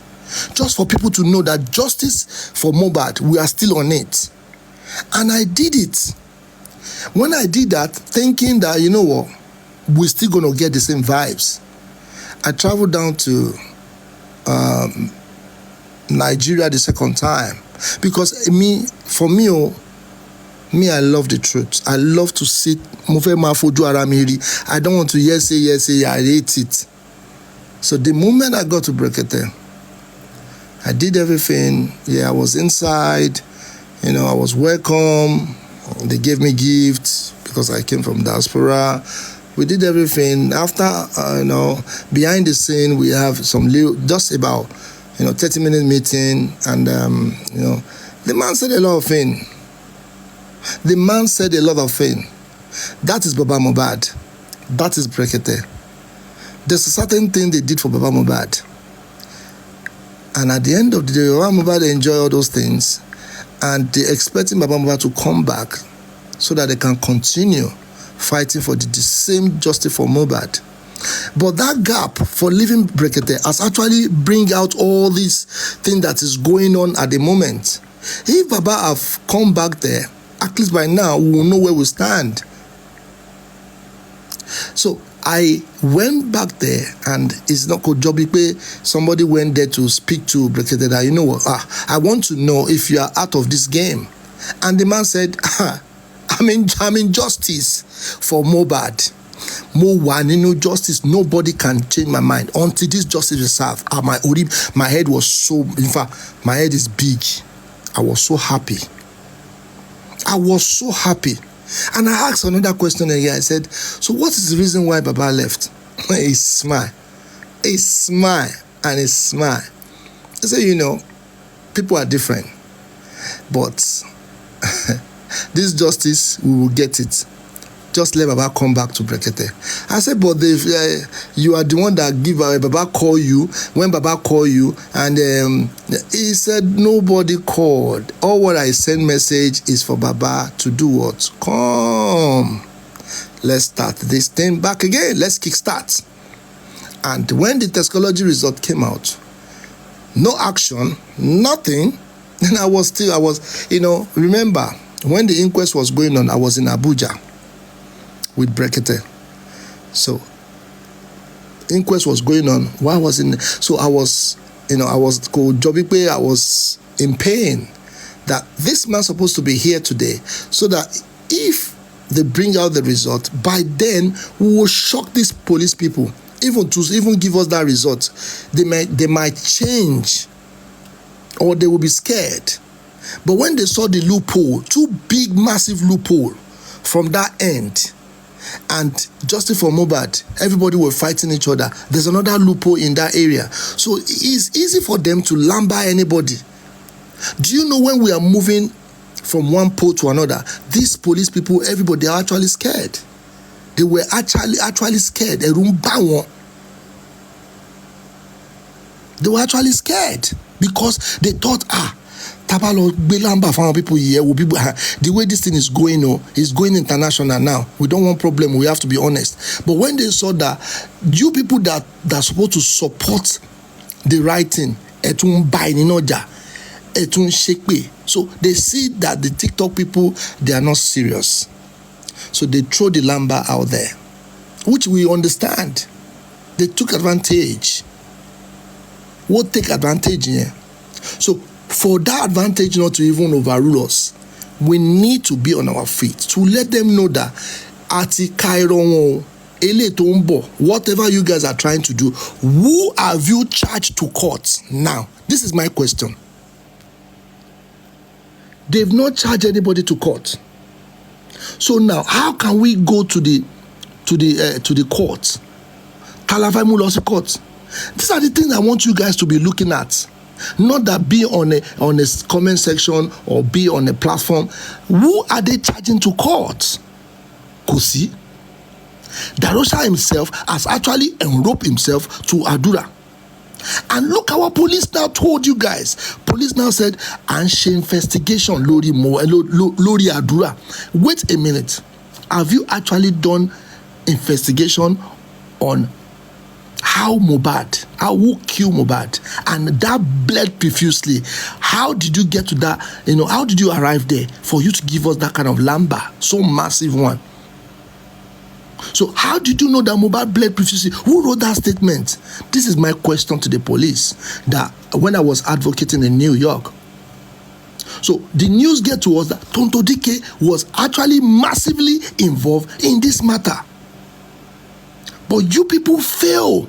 just for people to know that justice for Mohbad, we are still on it. And I did it. When I did that, thinking that, you know what, we're still going to get the same vibes, I traveled down to Nigeria the second time. Because I love the truth. I love to sit. I don't want to say, I hate it. So the moment I got to Brekete, I did everything. Yeah, I was inside. I was welcome. They gave me gifts because I came from diaspora. We did everything. After, behind the scene, we have some just about, 30-minute meeting. And, the man said a lot of things. That is Baba Mohbad. That is Brekete. There's a certain thing they did for Baba Mohbad. And at the end of the day, Baba Mohbad enjoy all those things. And they're expecting Baba Mohbad to come back so that they can continue fighting for the same justice for Mohbad. But that gap for leaving Brekete has actually bring out all this thing that is going on at the moment. If Baba have come back there, at least by now, we will know where we stand. So I went back there, and it's not Kojobi. Somebody went there to speak to Brekete that, you know what, I want to know if you are out of this game. And the man said, I'm in justice for Mohbad. Justice, nobody can change my mind until this justice is served. My head was so, in fact, my head is big. I was so happy. And I asked another question again. I said, so what is the reason why Baba left? He smiled. He smiled. I said, people are different. But this justice, we will get it. Just let Baba come back to Brekete. I said, but you are the one that give Baba call you, when Baba call you, and he said, nobody called. All what I send message is for Baba to do what? Come. let's start this thing back again. Let's kickstart. And when the toxicology result came out, no action, nothing. And I was, remember, when the inquest was going on, I was in Abuja with Brekete. So, inquest was going on. Why was in? So I was in pain that this man's supposed to be here today, so that if they bring out the result, by then we will shock these police people. Even give us that result, they might change, or they will be scared. But when they saw the loophole, two big massive loophole from that end, and justice for Mohbad, everybody were fighting each other. There's another loophole in that area, so it's easy for them to lamber anybody. Do you know when we are moving from one pole to another, these police people, everybody are actually scared. They were actually scared. They were actually scared because they thought, Tabalo Belamba for people here will be the way this thing is going on, is going international now. We don't want problem, we have to be honest. But when they saw that you people that are supposed to support the right thing, so they see that the TikTok people, they are not serious. So they throw the lamba out there, which we understand. They took advantage. What take advantage here? So for that advantage not to even overrule us, we need to be on our feet to let them know that whatever you guys are trying to do, who have you charged to court now? This is my question. They've not charged anybody to court. So now, how can we go to the court? Talavaimu lost the court. These are the things I want you guys to be looking at. Not that be on a comment section or be on a platform. Who are they charging to court? Kosi. Darosha himself has actually enroped himself to Adura. And look, our police now told you guys. Police now said, Anshe investigation, Lori Adura. Wait a minute. Have you actually done investigation on who killed Mohbad? And that bled profusely. How did you get to that? How did you arrive there for you to give us that kind of lamba, so massive one? So how did you know that Mohbad bled profusely? Who wrote that statement? This is my question to the police, that when I was advocating in New York. So the news get to us that Tonto Dike was actually massively involved in this matter. But you people fail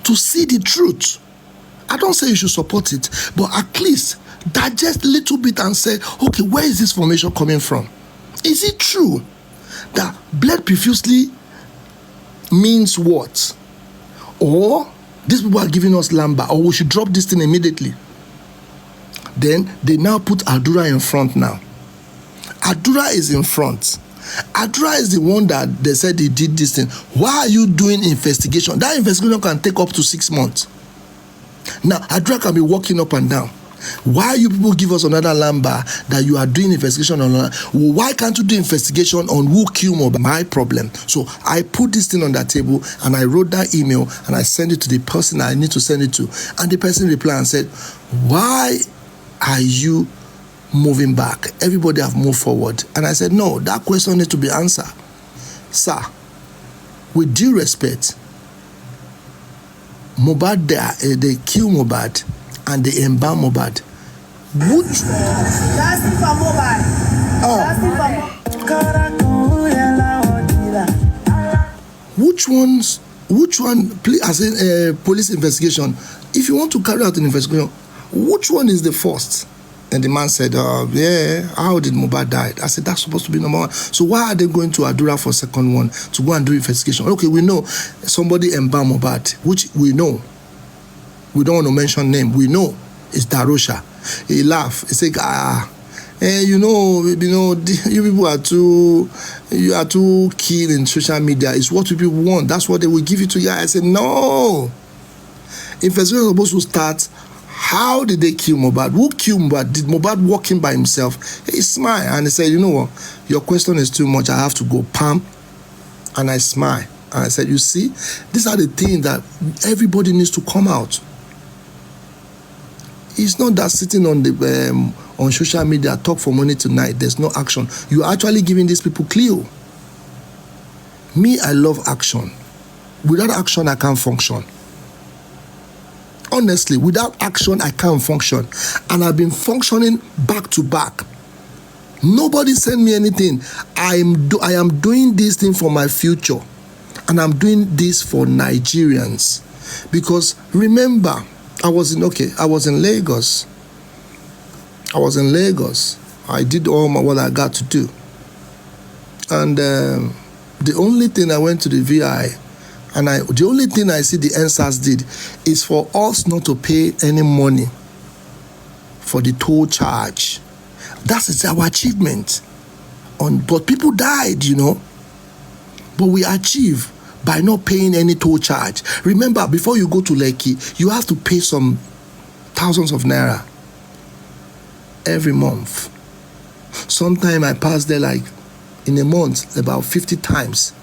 to see the truth. I don't say you should support it, but at least digest a little bit and say, okay, where is this information coming from? Is it true that bled profusely means what? Or these people are giving us lamba, or we should drop this thing immediately? Then they now put Adura in front now. Adura is in front. Adura is the one that they said he did this thing. Why are you doing investigation? That investigation can take up to 6 months. Now, Adura can be walking up and down. Why you people give us another lamba that you are doing investigation on? Why can't you do investigation on who killed Mohbad? My problem. So I put this thing on that table and I wrote that email and I sent it to the person I need to send it to. And the person replied and said, why are you moving back? Everybody have moved forward. And I said, no, that question needs to be answered. Sir, with due respect, Mohbad, they kill Mohbad and they embalm Mohbad. Which one, as in police investigation, if you want to carry out an investigation, which one is the first? And the man said, yeah, how did Mohbad die? I said, that's supposed to be number one. So why are they going to Adura for second one to go and do investigation? Okay, we know somebody embalmed Mohbad, which we know. We don't want to mention name. We know it's Darosha. He laughed. He said, you people are too keen in social media. It's what people want. That's what they will give you to you. I said, no. Investigation is supposed to start. How did they kill Mohbad? Who killed Mohbad? Did Mohbad walk in by himself? He smiled and he said, you know what? Your question is too much. I have to go. Pam, And I smiled. And I said, you see, these are the things that everybody needs to come out. It's not that sitting on the on social media, talk for money tonight, there's no action. You're actually giving these people clue. Me, I love action. Without action, I can't function. Honestly, without action, I can't function. And I've been functioning back to back. Nobody sent me anything. I am doing this thing for my future. And I'm doing this for Nigerians. Because remember, I was in Lagos. I did all what I got to do. And the only thing I went to the VI, and the only thing I see the NSAS did is for us not to pay any money for the toll charge. That is our achievement. But people died, But we achieved by not paying any toll charge. Remember, before you go to Lekki, you have to pay some thousands of naira every month. Sometimes I pass there like in a month about 50 times.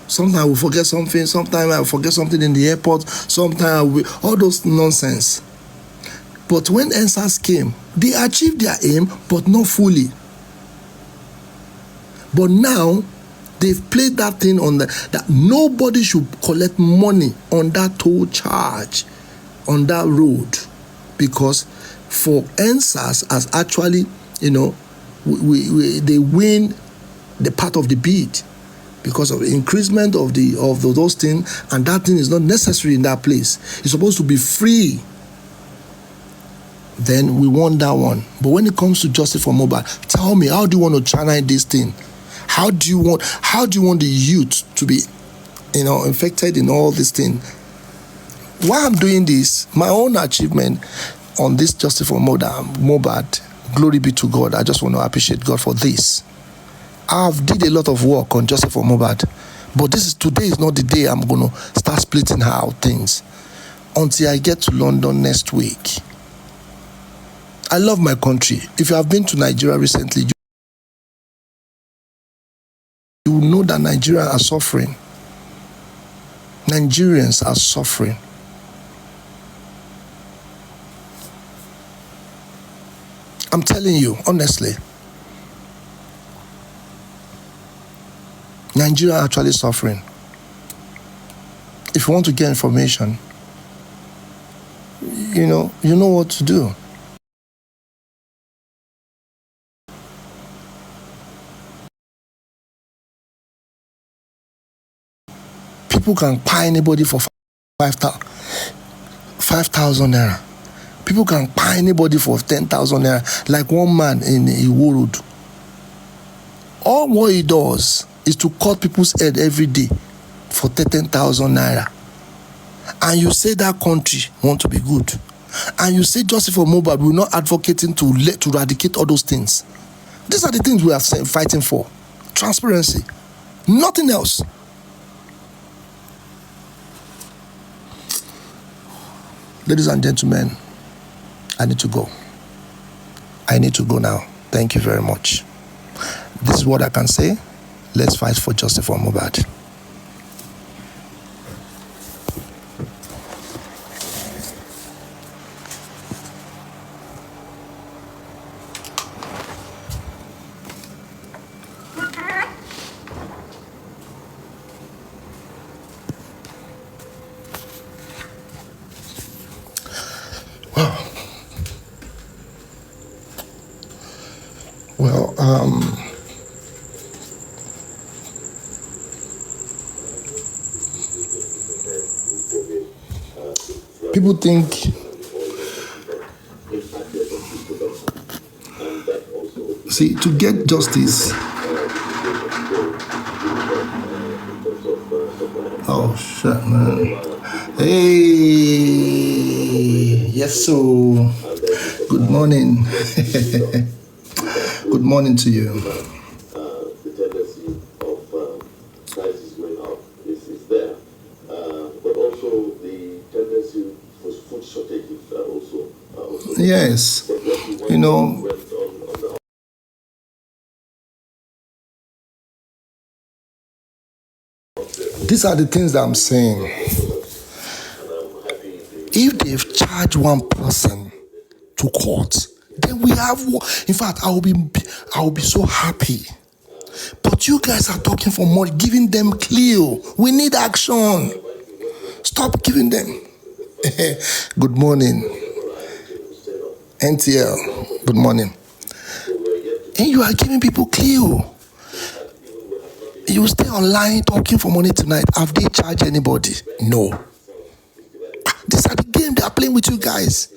Sometimes I will forget something. Sometimes I will forget something in the airport. Sometimes all those nonsense. But when NSAS came, they achieved their aim, but not fully. But now, they've played that thing on that nobody should collect money on that toll charge on that road, because for NSAS as actually, they win the part of the bid because of the increasement of those things, and that thing is not necessary in that place. It's supposed to be free. Then we won that one. But when it comes to Justice for Mobile, tell me, how do you want to channel this thing? How do you want the youth to be, infected in all this thing? Why I'm doing this, my own achievement on this Justice for Mobile, glory be to God. I just want to appreciate God for this. I've did a lot of work on Justice for Mobile, but today is not the day I'm going to start splitting out things until I get to London next week. I love my country. If you have been to Nigeria recently, you will know that Nigerians are suffering. Nigerians are suffering. I'm telling you, honestly, Nigeria are actually suffering. If you want to get information, you know what to do. People can buy anybody for 5,000 naira. People can buy anybody for 10,000 naira, like one man in Iwo Road. All what he does is to cut people's head every day for 10,000 naira. And you say that country want to be good. And you say Justice for Mobile, we're not advocating to eradicate all those things. These are the things we are fighting for. Transparency. Nothing else. Ladies and gentlemen, I need to go. I need to go now. Thank you very much. This is what I can say. Let's fight for Justice for Mohbad. People think to get justice. Oh shit, man. Hey, yes, so good morning. Good morning to you. The tendency of prices going up is there, but also the tendency for food shortages also. Yes, These are the things that I'm saying. If they've charged one person to court, then we have. In fact, I will be so happy. But you guys are talking for more, giving them clue. We need action. Stop giving them. Good morning, NTL. Good morning. And you are giving people clue. You stay online talking for money tonight. Have they charged anybody? No. These are the game they are playing with you guys.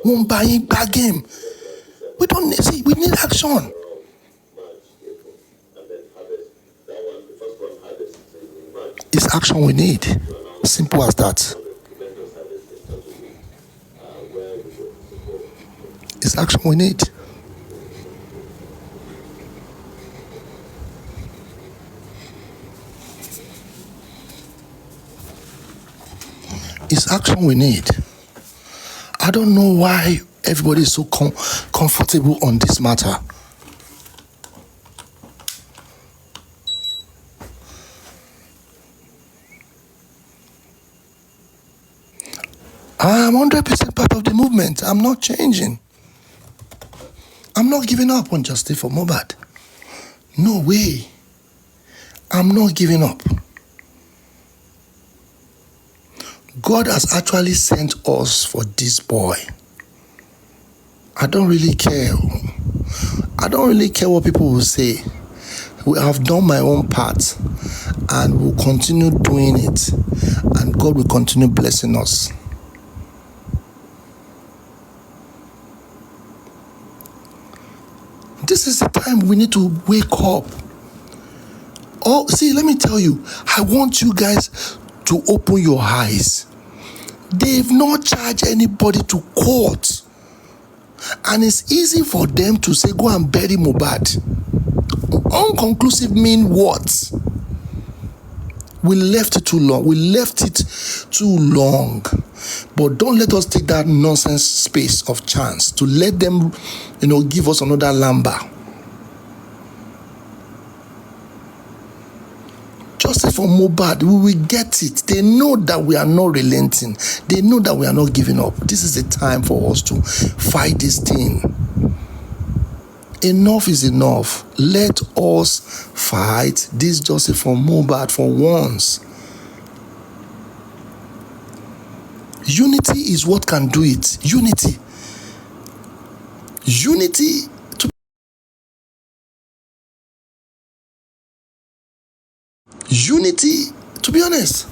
One buying bad game. We don't see. We need action. It's action we need. Simple as that. It's action we need. It's action we need. I don't know why everybody is so comfortable on this matter. I'm 100% part of the movement. I'm not changing. I'm not giving up on Justice for Mohbad. No way. I'm not giving up. God has actually sent us for this boy. I don't really care. I don't really care what people will say. We have done my own part and we'll continue doing it. And God will continue blessing us. This is the time we need to wake up. Oh, see, let me tell you, I want you guys to open your eyes. They've not charged anybody to court. And it's easy for them to say, go and bury Mohbad. Unconclusive mean what? We left it too long. But don't let us take that nonsense space of chance to let them, give us another lamba. Justice for Mohbad, we will get it. They know that we are not relenting. They know that we are not giving up. This is the time for us to fight this thing. Enough is enough. Let us fight this justice for Mohbad for once. Unity is what can do it. Unity. Unity, to be honest.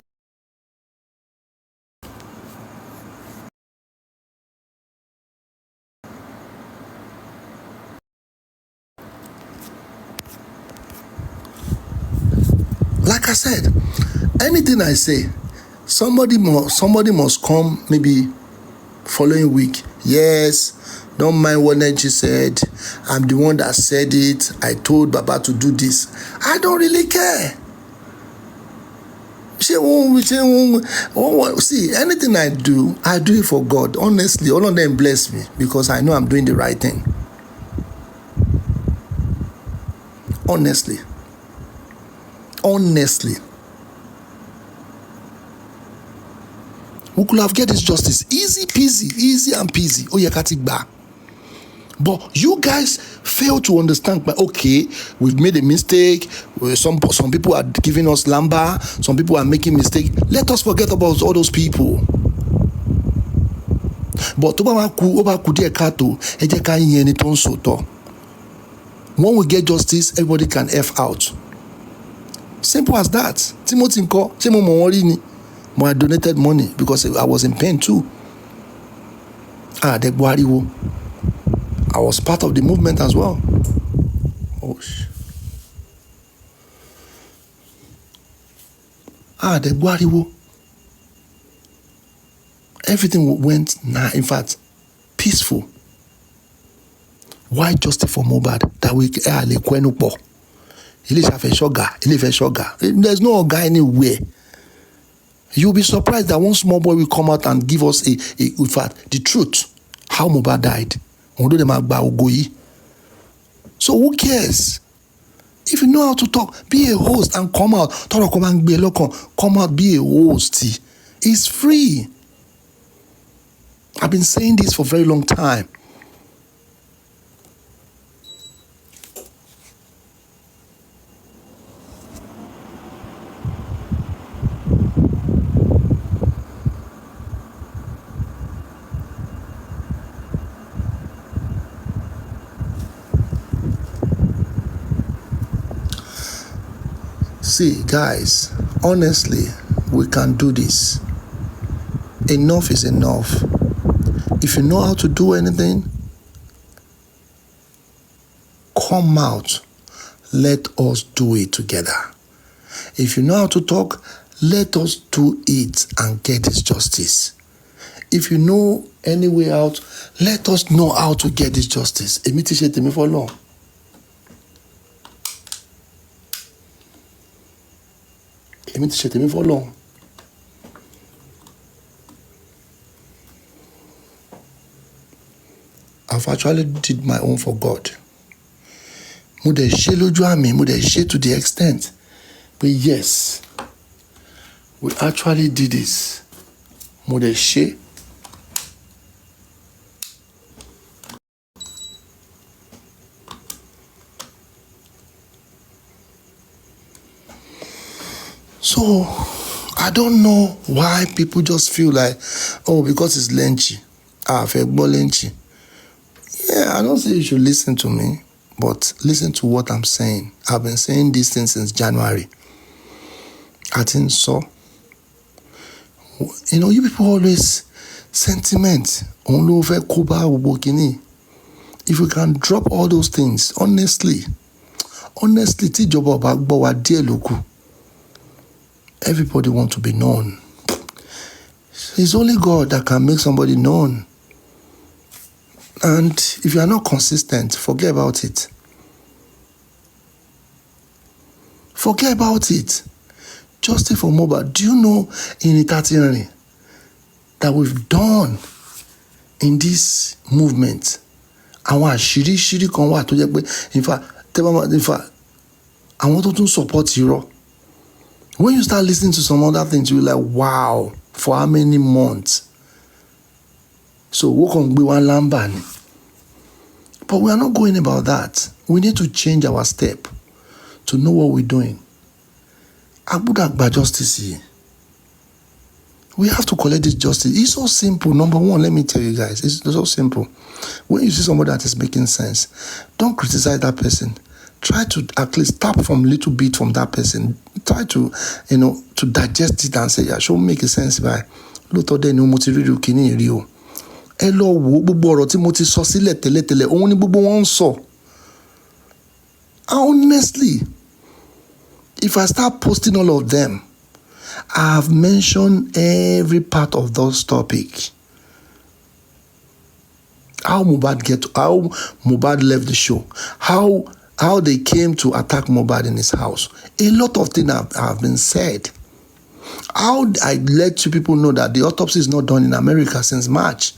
Like I said, anything I say, somebody must come maybe following week. Yes, don't mind what Nenchi said. I'm the one that said it. I told Baba to do this. I don't really care. See, anything I do it for God. Honestly, all of them bless me because I know I'm doing the right thing. Honestly. We could have get this justice easy and peasy. Oh, yeah, but you guys fail to understand. But okay, we've made a mistake. Some people are giving us lamba. Some people are making mistake. Let us forget about all those people. But when we get justice, everybody can F out. Simple as that. Timothy Nko, I donated money because I was in pain too. I was part of the movement as well. Everything went in fact peaceful. Why justice for Mohbad? That we there's no guy anywhere. You'll be surprised that one small boy will come out and give us in fact the truth how Mohbad died. So who cares? If you know how to talk, be a host and come out. Come out, be a host. It's free. I've been saying this for a very long time. See, guys, honestly, we can do this. Enough is enough. If you know how to do anything, come out. Let us do it together. If you know how to talk, let us do it and get this justice. If you know any way out, let us know how to get this justice. Èmi ti ṣe tèmi f'Ọlọ́run. Èmi ti ṣe tèmi f'Ọlọ́run. I've actually did my own for God. Mo dẹ̀ ṣe lójú àmì, mo dẹ̀ ṣe to the extent. But yes, we actually did this. Mo dẹ̀ ṣe. So, I don't know why people just feel like, oh, because it's Lenchi. Fẹ́ gbọ́ Lenchi. Yeah, I don't say you should listen to me, but listen to what I'm saying. I've been saying this thing since January. I think so. You know, you people always sentiment. If we can drop all those things, honestly, tí ìjọba bá gbọ́ wa díẹ̀ ló kù. Everybody wants to be known. It's only God that can make somebody known. And if you are not consistent, forget about it. Forget about it. Justice for Mohbad. Do you know in Italy that we've done in this movement? Àwọn àṣírí kan wà tó jẹ́ pé in fact àwọn tó tún support irọ́. When you start listening to some other things, you're like, wow, for how many months? So, what can be one lambani? But we are not going about that. We need to change our step to know what we're doing. Agbudagba justice here. We have to collect this justice. It's so simple. Number one, let me tell you guys, it's so simple. When you see somebody that is making sense, don't criticize that person. Try to at least tap from a little bit from that person. Try to, to digest it and say, yeah, show make sense by. Lóòótọ́ dẹ̀ ni mo ti rí kíní rí o. Ẹ lọ wo gbogbo ọ̀rọ̀ tí mo ti sọ sílẹ̀ tẹ́lẹ̀tẹ́lẹ̀, òun ni gbogbo wọn ń sọ. Honestly, if I start posting all of them, I have mentioned every part of those topics. How Mohbad left the show. How they came to attack Mohbad in his house. A lot of things have been said. How I let you people know that the autopsy is not done in America since March.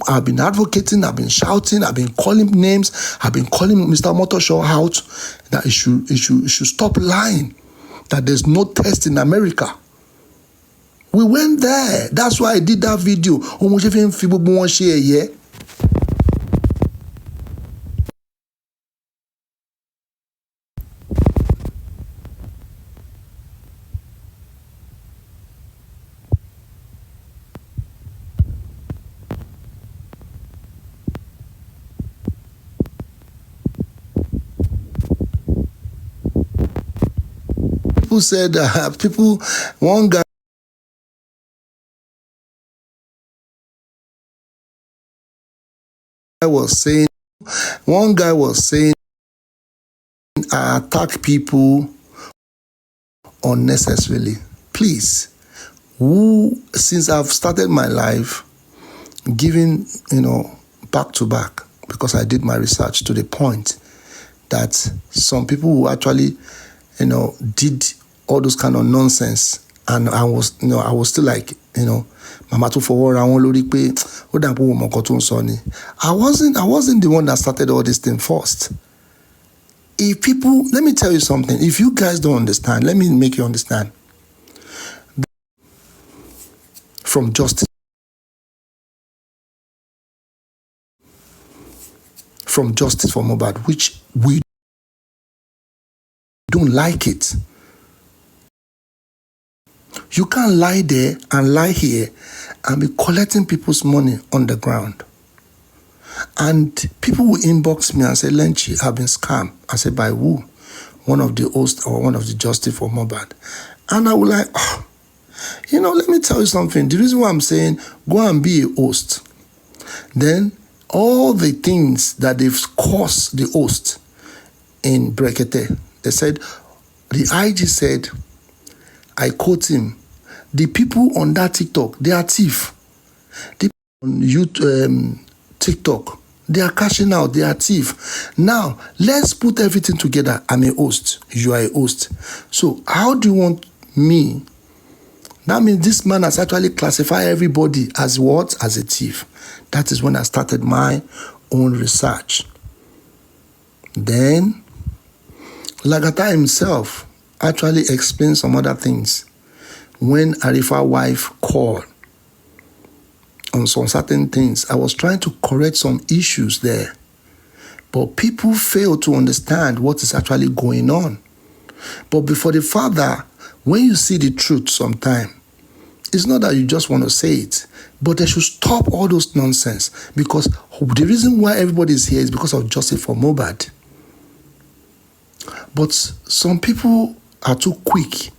I've been advocating, I've been shouting, I've been calling names, I've been calling Mr. Motoshaw out that he should stop lying, that there's no test in America. We went there. That's why I did that video. People said, one guy was saying, I attack people unnecessarily. Please, since I've started my life giving, back to back, because I did my research to the point that some people who actually, did all those kind of nonsense, and I was still like, Mama to forward around lórí pé ó dà pé mo nǹkan tó ń sọ ni. I wasn't the one that started all this thing first. If people, let me tell you something. If you guys don't understand, let me make you understand. From justice for Mohbad, which we don't like it. You can't lie there and lie here and be collecting people's money on the ground. And people will inbox me and say, Lenchi, I've been scammed. I said, by who? One of the hosts or one of the justice for Mohbad. And I will like, let me tell you something. The reason why I'm saying, go and be a host. Then all the things that they've caused the host in Brekete, they said, the IG said, I quote him, the people on that TikTok, they are thief. The people on YouTube, TikTok, they are cashing out, they are thief. Now, let's put everything together. I'm a host. You are a host. So how do you want me? That means this man has actually classified everybody as what? As a thief. That is when I started my own research. Then, Lagata himself actually explained some other things when Arifa's wife called on some certain things. I was trying to correct some issues there, but people fail to understand what is actually going on. But before the Father, when you see the truth sometime, it's not that you just want to say it, but they should stop all those nonsense, because the reason why everybody is here is because of justice for Mohbad. But some people are too quick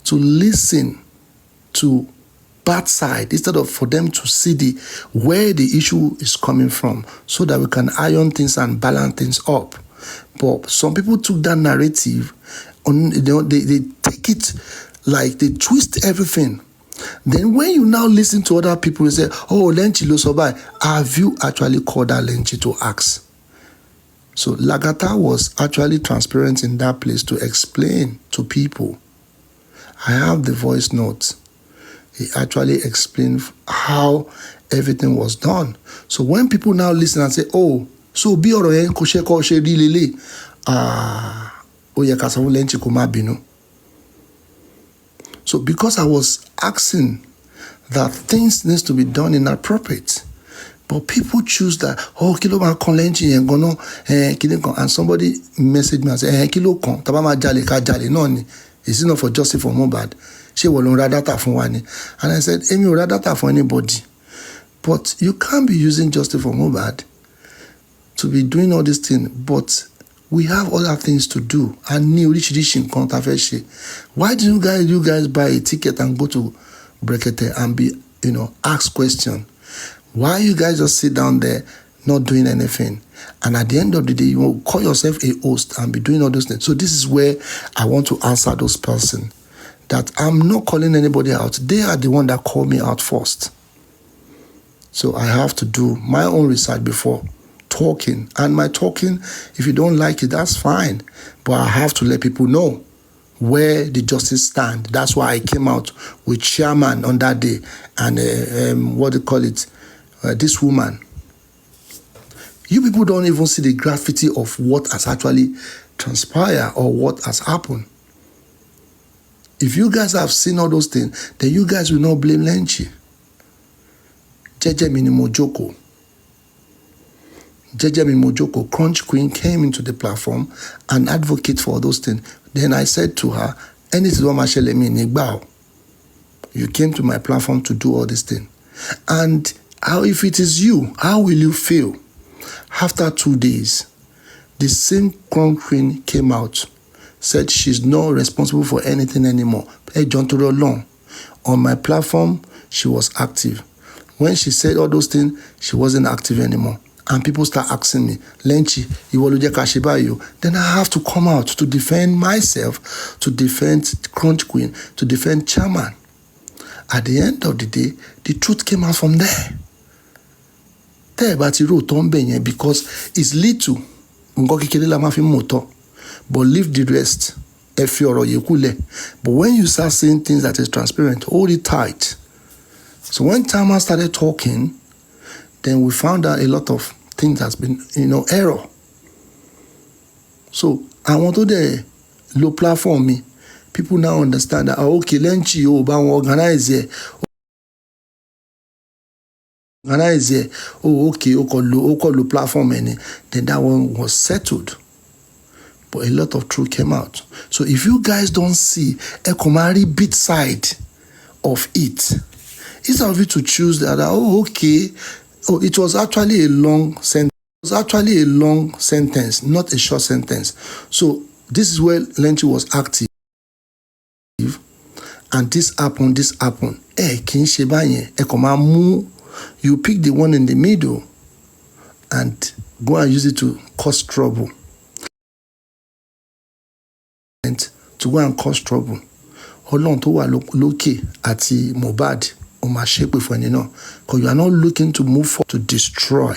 to listen to bad side instead of for them to see where the issue is coming from, so that we can iron things and balance things up. But some people took that narrative on, they take it like they twist everything. Then when you now listen to other people, you say, oh, Lenchi Losobai, have you actually called that Lenchi to ask? So Lagata was actually transparent in that place to explain to people. I have the voice notes. He actually explained how everything was done. So when people now listen and say, oh, so bi oro yen ko se ri lele, ó yẹ ká sọ fún Lenchi kó má bínú. So because I was asking that things needs to be done inappropriate, but people choose that, oh, kilo ma kon Lenchi yen gan no, and somebody messaged me and said, kilo kan, tá bá ma jale ká jale no ni. Is it not for justice for Mohbad? She will not ra data fún wa ni. And I said, Emi ò ra data for anybody. But you can't be using justice for Mohbad to be doing all these things. But we have other things to do. And ní oríṣiríṣi nǹkan tá fẹ́ ṣe. Why do you guys buy a ticket and go to Brekete and be, ask question? Why you guys just sit down there not doing anything? And at the end of the day, you will call yourself a host and be doing all those things. So this is where I want to answer those persons. That I'm not calling anybody out. They are the one that called me out first. So I have to do my own research before talking. And my talking, if you don't like it, that's fine. But I have to let people know where the justice stand. That's why I came out with chairman on that day. And what do you call it? This woman. You people don't even see the graffiti of what has actually transpired or what has happened. If you guys have seen all those things, then you guys will not blame Lenchi. Jeje Minimojoko. Jeje Minimojoko, Crunch Queen, came into the platform and advocated for those things. Then I said to her, you came to my platform to do all these things. And if it is you, how will you feel? After 2 days, the same Crunch Queen came out, said she's not responsible for anything anymore. Hey, John Toro Long. On my platform, she was active. When she said all those things, she wasn't active anymore. And people start asking me, Lenchi, then I have to come out to defend myself, to defend Crunch Queen, to defend Chairman. At the end of the day, the truth came out from there. Because it's little. But leave the rest. But when you start saying things that is transparent, hold it tight. So when Tama started talking, then we found out a lot of things has been, error. So àwọn tó dẹ̀ lo platform mi, people now understand that, okay, Lenchi ò bá wọn organize ẹ̀, okay, ó kọ́ lo platform ẹni, then that one was settled. But a lot of truth came out. So if you guys don't see a Komari bit side of it, instead of you to choose that, okay, it was actually a long sentence. It was actually a long sentence, not a short sentence. So this is where Lenchi was active. And this happened. You pick the one in the middle and go and use it to cause trouble. And to go and cause trouble. Ọlọ́run tó wà lókè àti Mohbad ó máa ṣépè fún ẹni náà, because you are not looking to move forward to destroy.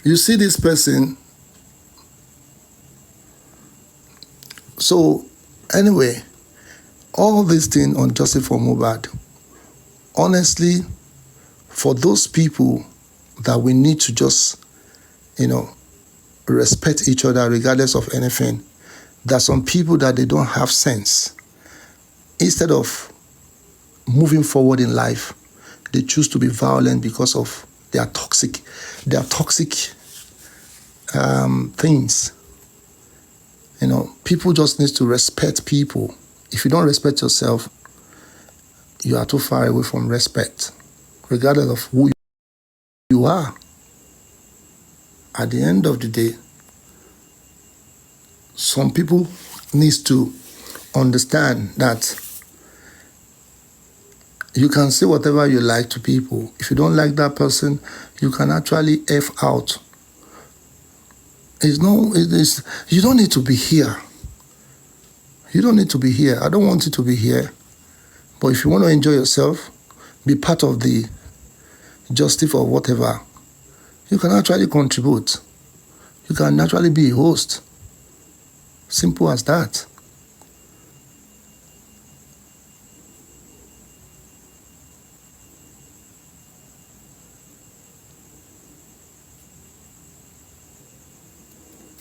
You see this person. So anyway, all this thing on Justice for Mohbad, honestly, for those people that we need to just, respect each other regardless of anything, there are some people that they don't have sense. Instead of moving forward in life, they choose to be violent because of their toxic things. People just need to respect people. If you don't respect yourself, you are too far away from respect, regardless of who you are. At the end of the day, some people need to understand that you can say whatever you like to people. If you don't like that person, you can actually F out. You don't need to be here. You don't need to be here. I don't want you to be here. But if you want to enjoy yourself, be part of the justice or whatever, you can actually contribute. You can actually be a host. Simple as that.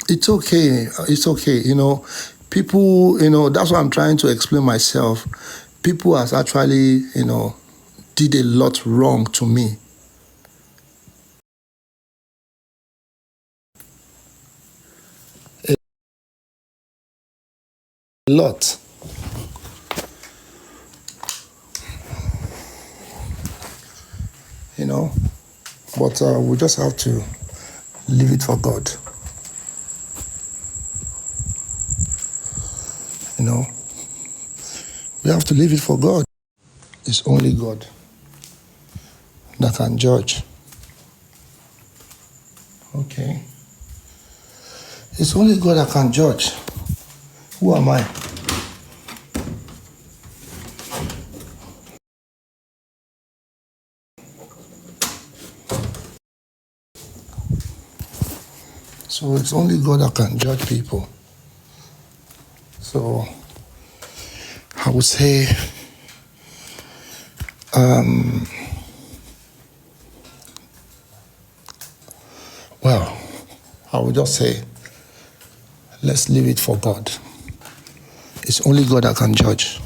It's okay. It's okay. People, that's what I'm trying to explain myself. People has actually, did a lot wrong to me. A lot. But we just have to leave it for God. We have to leave it for God. It's only God that can judge. Okay. It's only God that can judge. Who am I? So it's only God that can judge people. So I would say, I would just say, let's leave it for God. It's only God that can judge.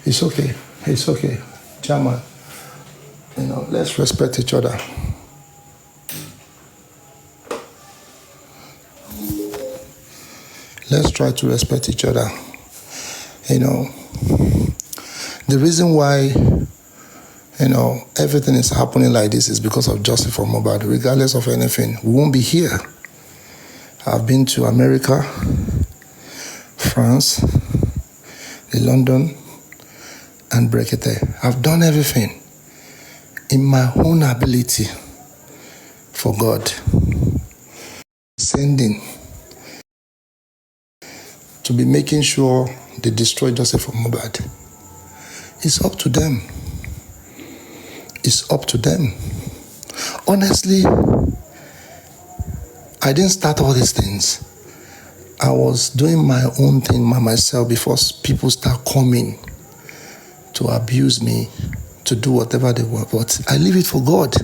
It's okay. It's okay. Chama, let's respect each other. Let's try to respect each other. The reason why, everything is happening like this is because of Justice for Mohbad. Regardless of anything, we won't be here. I've been to America, France, London, and Brekete. I've done everything in my own ability for God. Sending to be making sure they destroy Joseph Mohbad. It's up to them. It's up to them. Honestly, I didn't start all these things. I was doing my own thing by myself before people start coming to abuse me, to do whatever they want. But I leave it for God.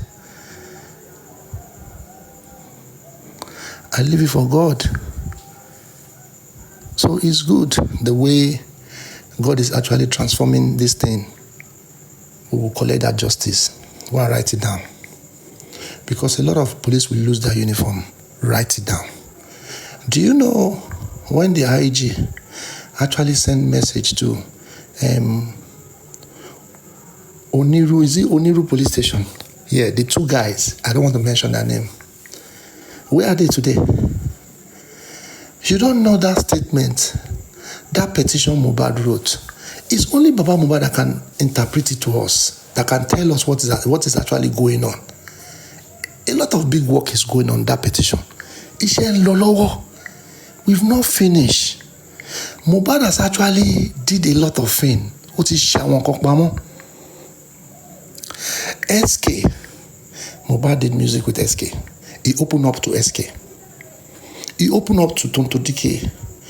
I leave it for God. So it's good the way God is actually transforming this thing. We will collect that justice. Go and write it down. Because a lot of police will lose their uniform. Write it down. Do you know when the IG actually sent message to Oniru, is it Oniru police station? Yeah, the two guys, I don't want to mention their name. Where are they today? You don't know that statement, that petition Mohbad wrote. It's only Baba Mohbad that can interpret it to us, that can tell us what is actually going on. A lot of big work is going on that petition. We've not finished. Mohbad has actually did a lot of things. SK, Mohbad did music with SK. He opened up to SK. He opened up to Tonto DK,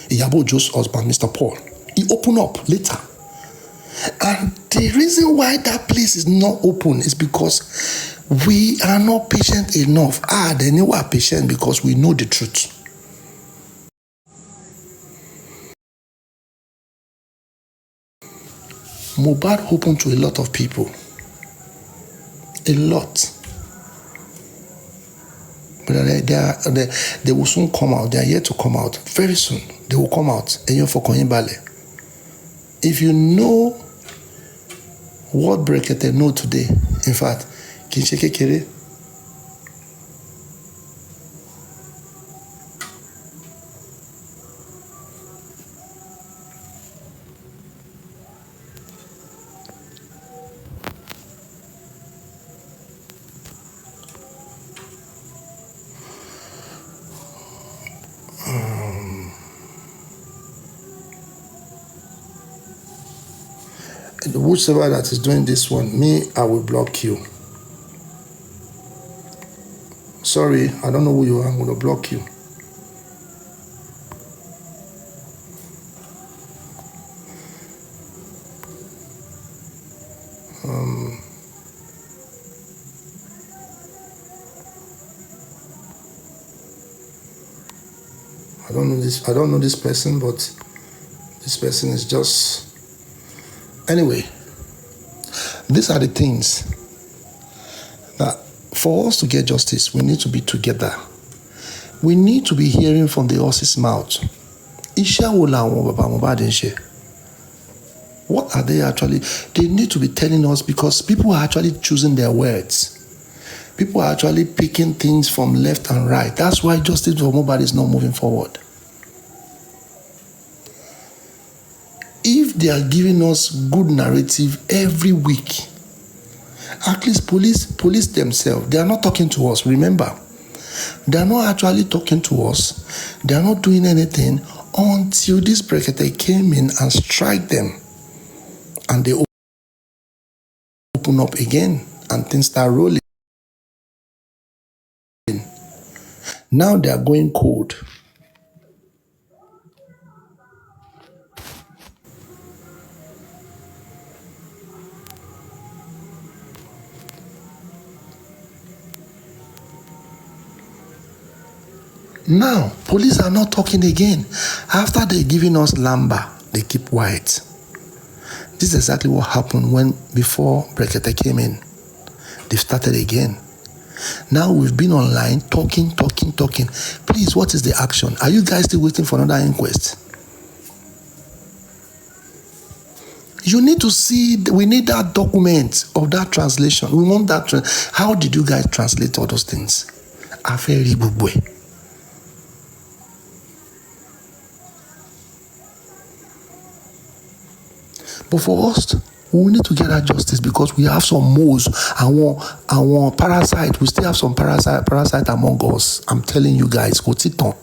Iyabo Ojo's husband, Mr. Paul. He opened up later. And the reason why that place is not open is because we are not patient enough. They know we are patient because we know the truth. Mohbad opened to a lot of people. A lot. But they will soon come out. They are yet to come out. Very soon, they will come out. If you know what Brekete know today, in fact, Kinsheke Kere, whichever that is doing this one, me, I will block you. Sorry, I don't know who you are. I'm going to block you. I don't know this person, but this person is just... Anyway, these are the things that for us to get justice, we need to be together. We need to be hearing from the horse's mouth. What are they actually? They need to be telling us, because people are actually choosing their words. People are actually picking things from left and right. That's why justice for Mohbad is not moving forward. If they are giving us good narrative every week, at least police themselves, they are not talking to us. Remember, they are not actually talking to us. They are not doing anything until this Brekete came in and strike them, and they open up again and things start rolling. Now they are going cold. Now, police are not talking again. After they're giving us lamba, they keep quiet. This is exactly what happened before Brekete came in. They've started again. Now we've been online talking. Please, what is the action? Are you guys still waiting for another inquest? You need to see, we need that document of that translation. We want that. How did you guys translate all those things? Aferi Bubwe. But for us We need to get that justice because we have some moles, our parasite. We still have some parasite among us. I'm telling you guys, we still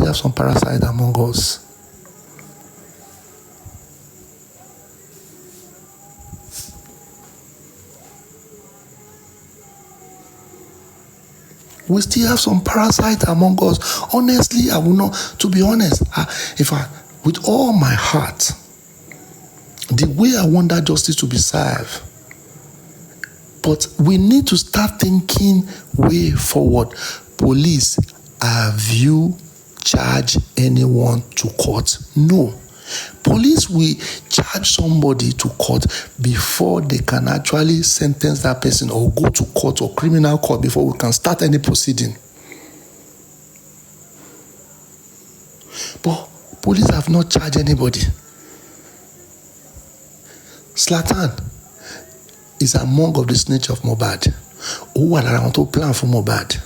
have some parasite among us. We still have some parasite among us. Honestly, I will not, to be honest, with all my heart, the way I want that justice to be served, but we need to start thinking way forward. Police, have you charged anyone to court? No. Police will charge somebody to court before they can actually sentence that person or go to court or criminal court before we can start any proceeding. But police have not charged anybody. Zlatan is among of the snitch of Mohbad. Ó wà lára àwọn tó plan fún Mohbad.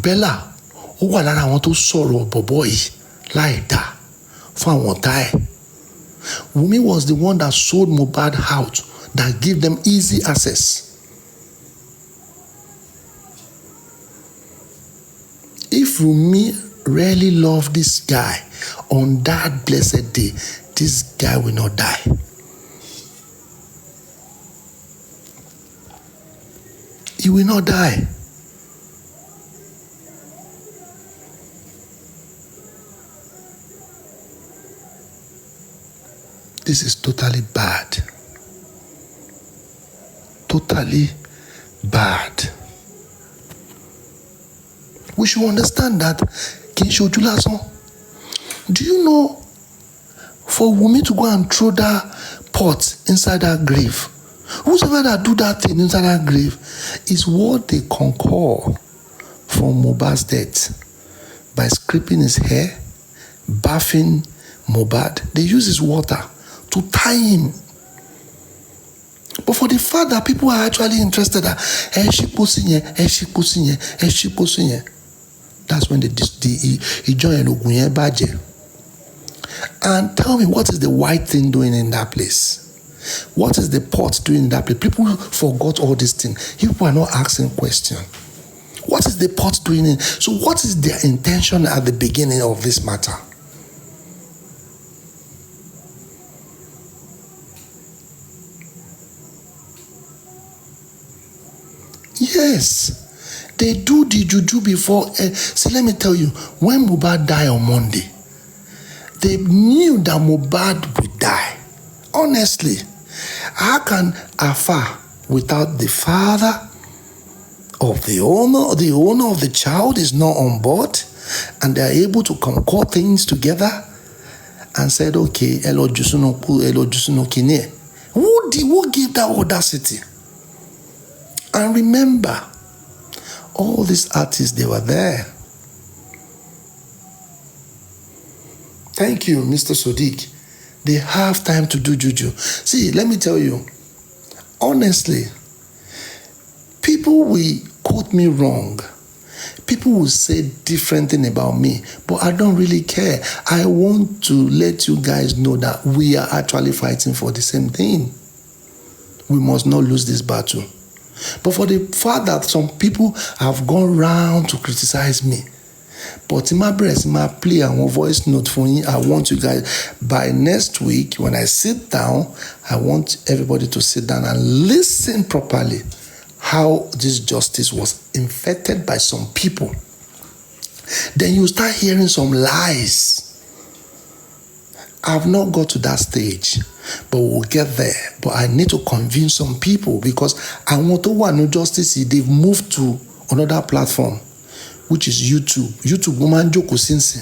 Bella, ó wà lára àwọn tó sọ̀rọ̀ bọ̀bọ̀ yìí láì dá fún àwọn ọ̀tá ẹ̀. Wunmi was the one that sold Mohbad out, that gave them easy access. If Wunmi really loved this guy, on that blessed day, this guy will not die. He will not die. This is totally bad. Totally bad. We should understand that kì í ṣe ojú lásán. Do you know, for Wunmi to go and throw that pot inside that grave, whosoever that do that thing inside that grave is what they concur from Mohbad's death by scraping his hair, bathing Mohbad. They use his water to tie him. But for the fact that people are actually interested that that's when the join Ogun yẹn bàjẹ́. And tell me, what is the white thing doing in that place? What is the pot doing in that place? People forgot all these things. People are not asking questions. What is the pot doing in? So what is their intention at the beginning of this matter? Yes. They do the juju before. See, let me tell you, when Mohbad died on Monday, they knew that Mohbad would die. Honestly, how can Afa, without the father of the owner of the child is not on board, and they are able to concord things together and said, okay, Elo Jusuno Kine. Who gave that audacity? And remember, all these artists, they were there. Thank you, Mr. Sodiq. They have time to do juju. See, let me tell you, honestly, people will quote me wrong. People will say different thing about me, but I don't really care. I want to let you guys know that we are actually fighting for the same thing. We must not lose this battle. But for the fact that some people have gone round to criticize me, but in my breast, in my play and one voice note for you, I want you guys, by next week, when I sit down, I want everybody to sit down and listen properly how this justice was infected by some people. Then you start hearing some lies. I've not got to that stage, but we'll get there. But I need to convince some people because I want to want no justice. They've moved to another platform, which is YouTube. YouTube, woman joko since.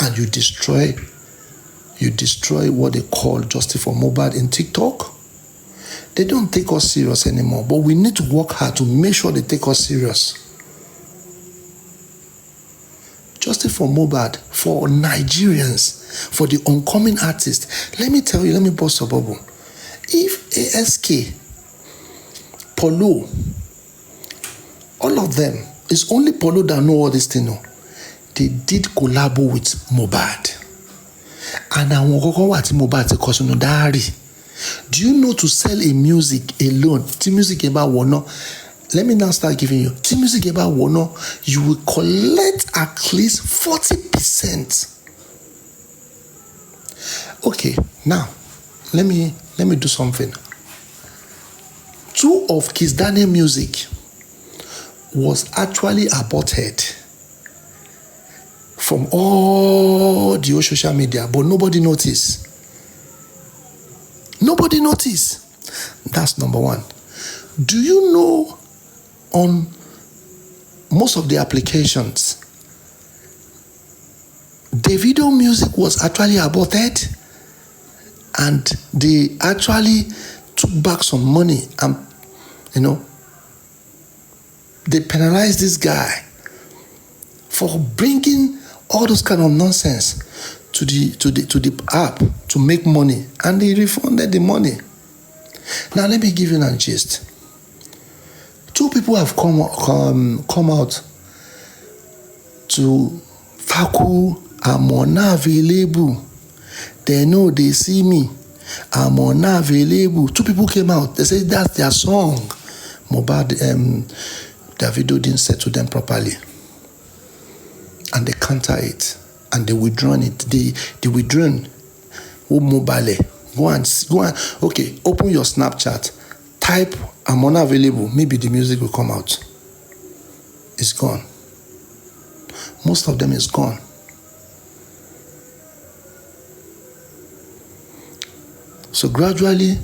And you destroy what they call justice for Mohbad in TikTok. They don't take us serious anymore, but we need to work hard to make sure they take us serious. Justice for Mohbad, for Nigerians, for the oncoming artists. Let me tell you, let me bust a bubble. If ASK, Polo, all of them, it's only Polo that know all this thing. No. they did collabo with Mohbad. And àwọn kọ́kọ́ wà tí Mohbad ti kọ sínú diary. Do you know to sell a music alone? Tí music yẹn bá wọ̀nà, let me now start giving you. Tí music yẹn bá wọ̀nà, you will collect at least 40%. Okay, now let me do something. 2 of Kiss Daniel music was actually aborted from all the social media, but nobody noticed. Nobody noticed. That's number one. Do you know on most of the applications, Davido music was actually aborted, and they actually took back some money, and they penalized this guy for bringing all those kind of nonsense to the app to make money, and they refunded the money. Now let me give you a gist. 2 people have come out to Faku. I'm not available. They know they see me. I'm not available. 2 people came out. They said that's their song. Mohbad, Davido didn't settle them properly, and they counter it, and they withdrawn it. They withdrawn. Mobile. Go and. Okay, open your Snapchat. Type I'm unavailable. Maybe the music will come out. It's gone. Most of them is gone. So gradually,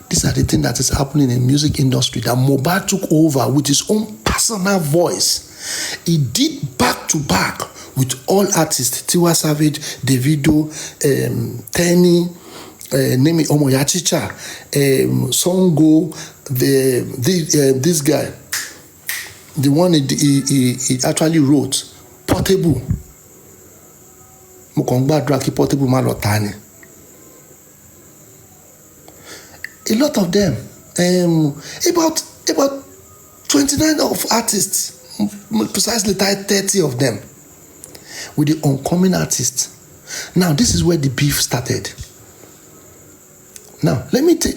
these are the things that is happening in the music industry, that Mohbad took over with his own personal voice. He did back to back with all artists: Tiwa Savage, Davido, Tenny, Nemi Omoyachicha, Songo, this guy, the one he actually wrote, Portable. Mukongbadra ki Portable Malotani. A lot of them, about 29 of artists, precisely 30 of them, with the oncoming artists. Now, this is where the beef started. Now, let me tell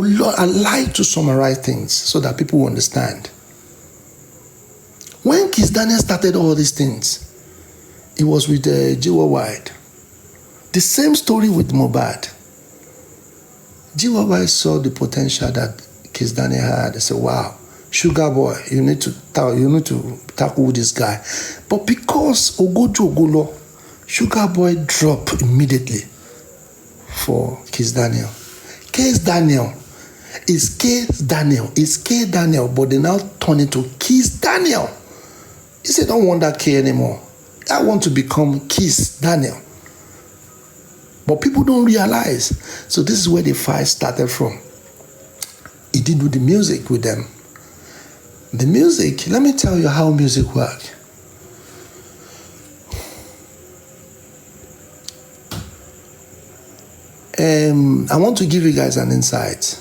you, I like to summarize things so that people will understand. When Kiss Daniel started all these things, it was with Jiwa Wide. The same story with Mohbad. Jiwa Wide saw the potential that Kiss Daniel had. They said, wow, Sugar Boy, you need to tackle this guy. But because Ogoju Ogolo, Sugar Boy dropped immediately for Kiss Daniel. Kiss Daniel is K Daniel, but they now turn it to Kiss Daniel. He said, I don't want that K anymore. I want to become Kiss Daniel. But people don't realize. So this is where the fight started from. He did do the music with them. The music, let me tell you how music works. I want to give you guys an insight.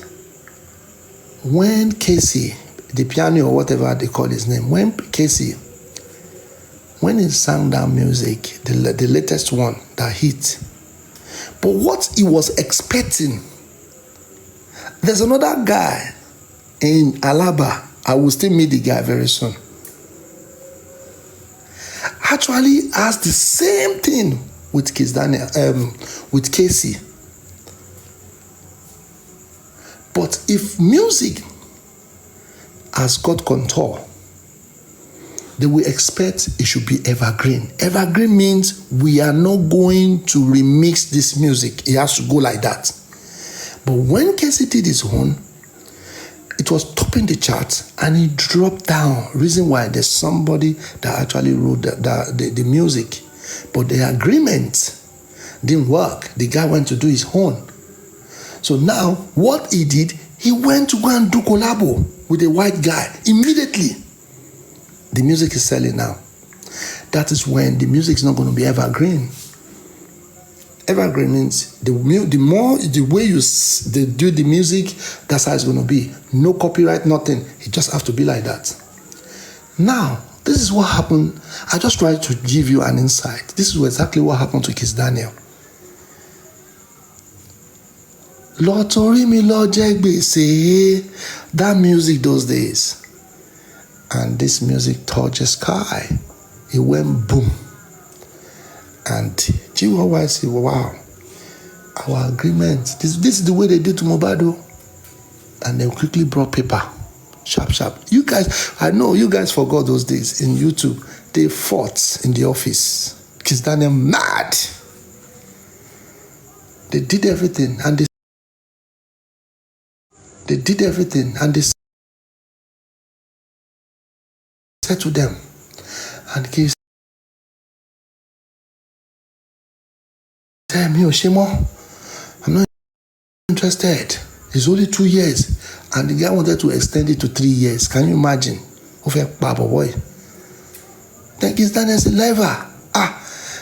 When Casey, the piano or whatever they call his name, when he sang that music, the latest one that hit, but what he was expecting, there's another guy in Alaba, I will still meet the guy very soon, actually has the same thing with Kiss Daniel, with Casey. But if music has got contour, they will expect it should be evergreen. Evergreen means we are not going to remix this music. It has to go like that. But when Casey did his own, it was topping the charts and it dropped down. Reason why, there's somebody that actually wrote the music. But the agreement didn't work. The guy went to do his own. So now, what he did, he went to go and do collabo with a white guy immediately. The music is selling now. That is when the music is not going to be evergreen. Evergreen means the way they do the music, that's how it's going to be. No copyright, nothing. It just has to be like that. Now, This is what happened. I just tried to give you an insight. This is exactly what happened to Kiss Daniel. Lord torí mi lọ jẹ gbèsè, that music those days. And this music touched the sky. It went boom. And GYY said, wow, our agreement, this is the way they did to Mobado. And they quickly brought paper. Sharp. You guys, I know you guys forgot those days in YouTube. They fought in the office. Kiss Daniel mad. They did everything and they said to them, and Kiss said, me Oshimo, I'm not interested. It's only 2 years. And the guy wanted to extend it to 3 years. Can you imagine? Boy. Then Kiss Daniel said, Lever,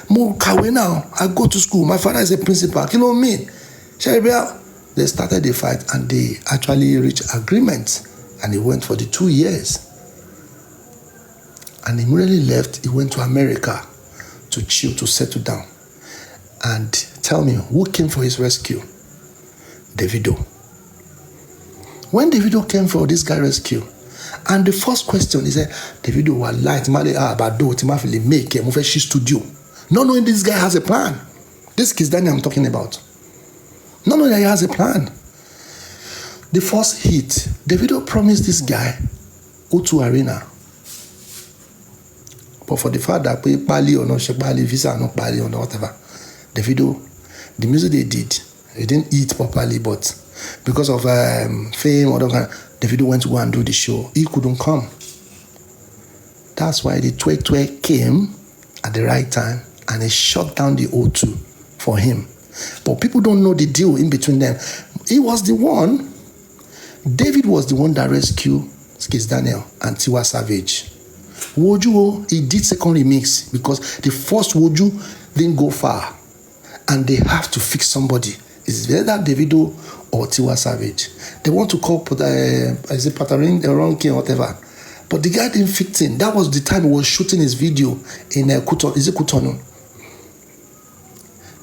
mo kàwé now. I go to school. My father is a principal. You know what I mean? They started the fight and they actually reached agreement. And he went for the 2 years. And immediately left, he went to America to chill, to settle down. And tell me, who came for his rescue? Davido. When Davido came for this guy rescue, and the first question is that Davido was like, make a studio. Not knowing this guy has a plan. This Kiss Daniel I'm talking about. Not knowing that he has a plan. The first hit, Davido promised this guy O2 Arena. But for the fact that pay Pali or not, Pali, visa or not Pali or whatever, Davido, the music they did, they didn't eat properly, but because of fame or that, Davido went to go and do the show. He couldn't come. That's why the Twe came at the right time and he shut down the O2 for him. But people don't know the deal in between them. He was the one, David was the one that rescued Kiss Daniel and Tiwa Savage. Woju, he did second remix because the first Woju didn't go far. And they have to fix somebody. It's either Davido or Tiwa Savage. They want to call Patarin the wrong king or whatever. But the guy didn't fit in. That was the time he was shooting his video in Kutonu.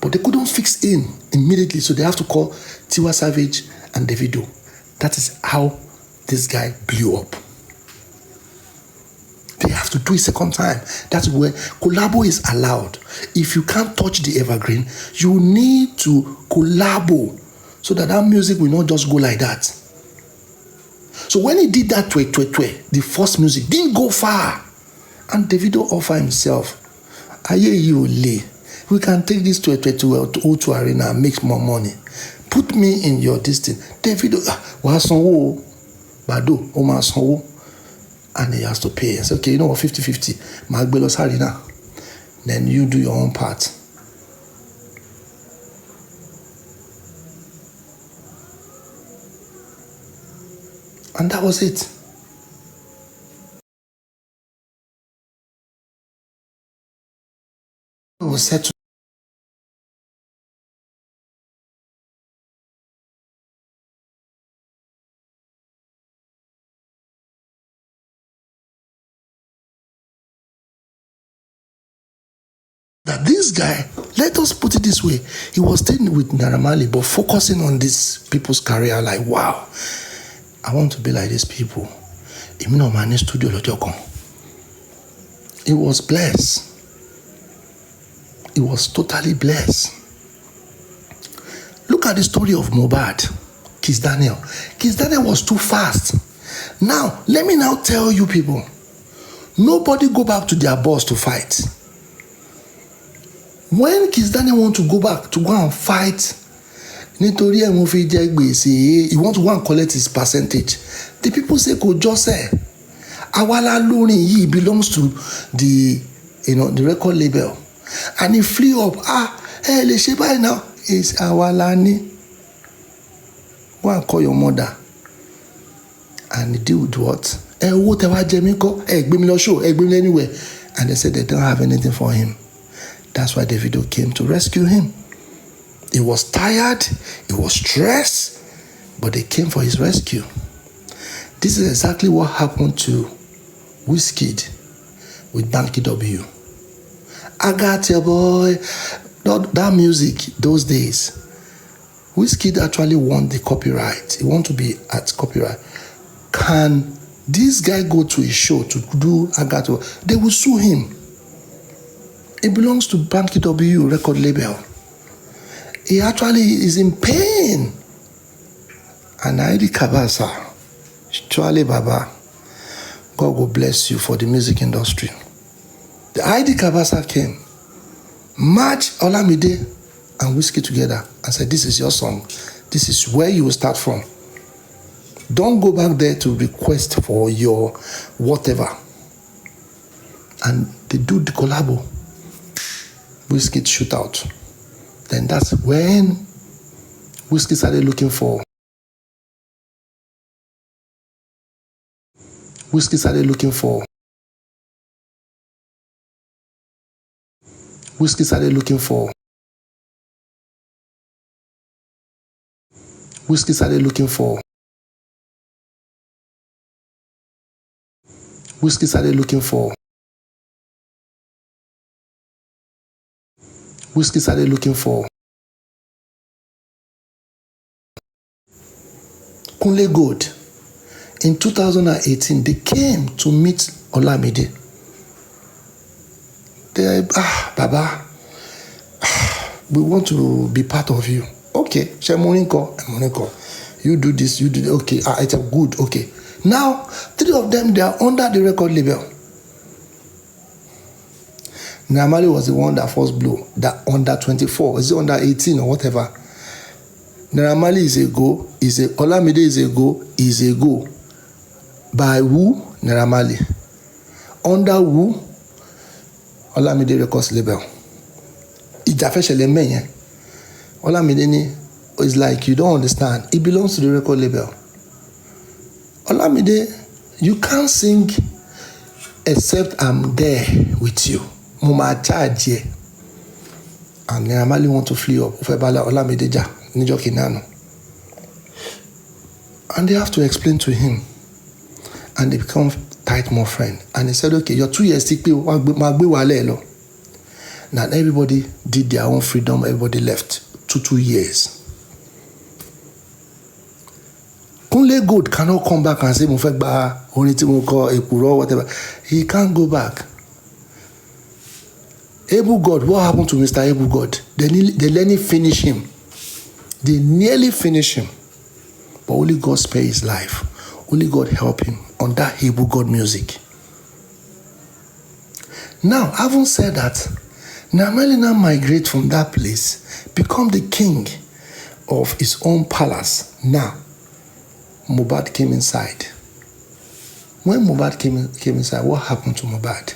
But they couldn't fix in immediately, so they have to call Tiwa Savage and Davido. That is how this guy blew up. They have to do it second time. That's where collabo is allowed. If you can't touch the evergreen, you need to collabo so that music will not just go like that. So when he did that the first music didn't go far. And Davido offered himself, we can take this to O2 Arena and make more money. Put me in your distance. Davido, and he has to pay. I said, okay, you know what, 50-50. Magbelos Arena. Then you do your own part. And that was it. It was set to that this guy, let us put it this way, he was staying with Naira Marley but focusing on these people's career, like, wow, I want to be like these people. He was blessed. He was totally blessed. Look at the story of Mohbad, Kiss Daniel. Kiss Daniel was too fast. Now, let me now tell you people, nobody go back to their boss to fight. When Kiss Daniel want to go back to go and fight, he want to go and collect his percentage. The people say, "Go just say, Awala Loni, he belongs to the record label," and he flew up. Le Sheba now is Awalani. Go and call your mother, and he deal with what? Whatever Jemiko, show, anywhere, and they said they don't have anything for him. That's why Davido came to rescue him. He was tired, he was stressed, but they came for his rescue. This is exactly what happened to Wizkid with Banky W. I got your boy. That music, those days, Wizkid actually won the copyright. He want to be at copyright. Can this guy go to a show to do Agato? They will sue him. It belongs to Banky W record label. He actually is in pain. And Heidi Kabasa, Chwale Baba, God will bless you for the music industry. The Heidi Kabasa came, matched Olamide and Wizkid together and said, this is your song. This is where you will start from. Don't go back there to request for your whatever. And they do the collabo. Wizkid shoot out. Then that's when Wizkid started looking for. Wizkid started looking for. Wizkid started looking for. Wizkid started looking for. Wizkid started looking for. Wizkid started looking for. Kunle Gold. In 2018, they came to meet Olamide. They, Baba, we want to be part of you. Okay, Shemoniko, you do this, you do that. Okay, it's a good, okay. Now, 3 of them, they are under the record label. Naramali was the one that first blew, that under 24, is it under 18 or whatever? Naramali is a go, Olamide is a go. By who? Naramali. Under who? Olamide Records label. Ìjàfẹ́ṣẹlẹ̀ mẹ́yẹn. Olamide ni is like, you don't understand. It belongs to the record label. Olamide, you can't sing except I'm there with you. Muma charge ye. And Naramali want to flee up. Ufebala Olamide ja nijo kinano. And they have to explain to him. And they become tight more friend. And he said, okay, your 2 years stick. Now everybody did their own freedom. Everybody left. 2 years. Kunle Gold cannot come back and say, whatever. He can't go back. Able God, what happened to Mr. Able God? They nearly finish him. They nearly finish him. But only God spare his life. Only God help him on that Able God music. Now, having said that, Naramali now migrate from that place, become the king of his own palace. Now, Mohbad came inside. When Mohbad came inside, what happened to Mohbad?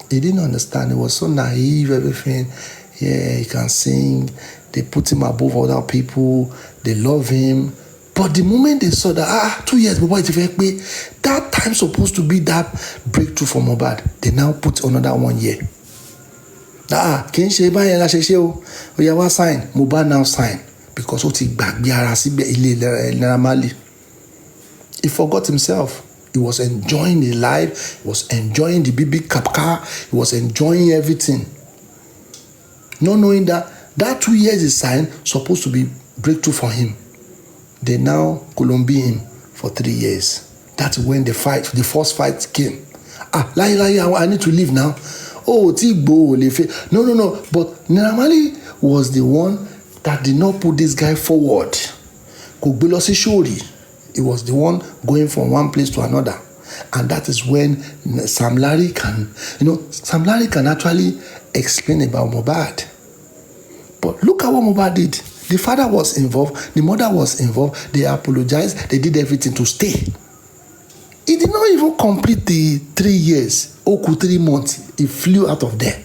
He didn't understand. He was so naive, everything. Yeah, he can sing. They put him above other people. They love him. But the moment they saw that, 2 years, that time supposed to be that breakthrough for Mohbad, they now put another 1 year. Kì í ṣe báyẹn la ṣe ṣe o. Oya wá sign. Mohbad now sign. Because ó ti gbàgbé ara síbẹ̀ ilé Naramali. He forgot himself. He was enjoying the life. He was enjoying the big car. He was enjoying everything. Not knowing that 2 years he signed supposed to be breakthrough for him. They now Columbia him for 3 years. That's when the first fight came. I need to leave now. Oh, Tigbo, no. But Naramali was the one that did not put this guy forward. Kogbelosi Shori. He was the one going from one place to another. And that is when Sam Larry can actually explain about Mohbad. But look at what Mohbad did. The father was involved, the mother was involved, they apologized, they did everything to stay. He did not even complete the 3 years, 3 months. He flew out of there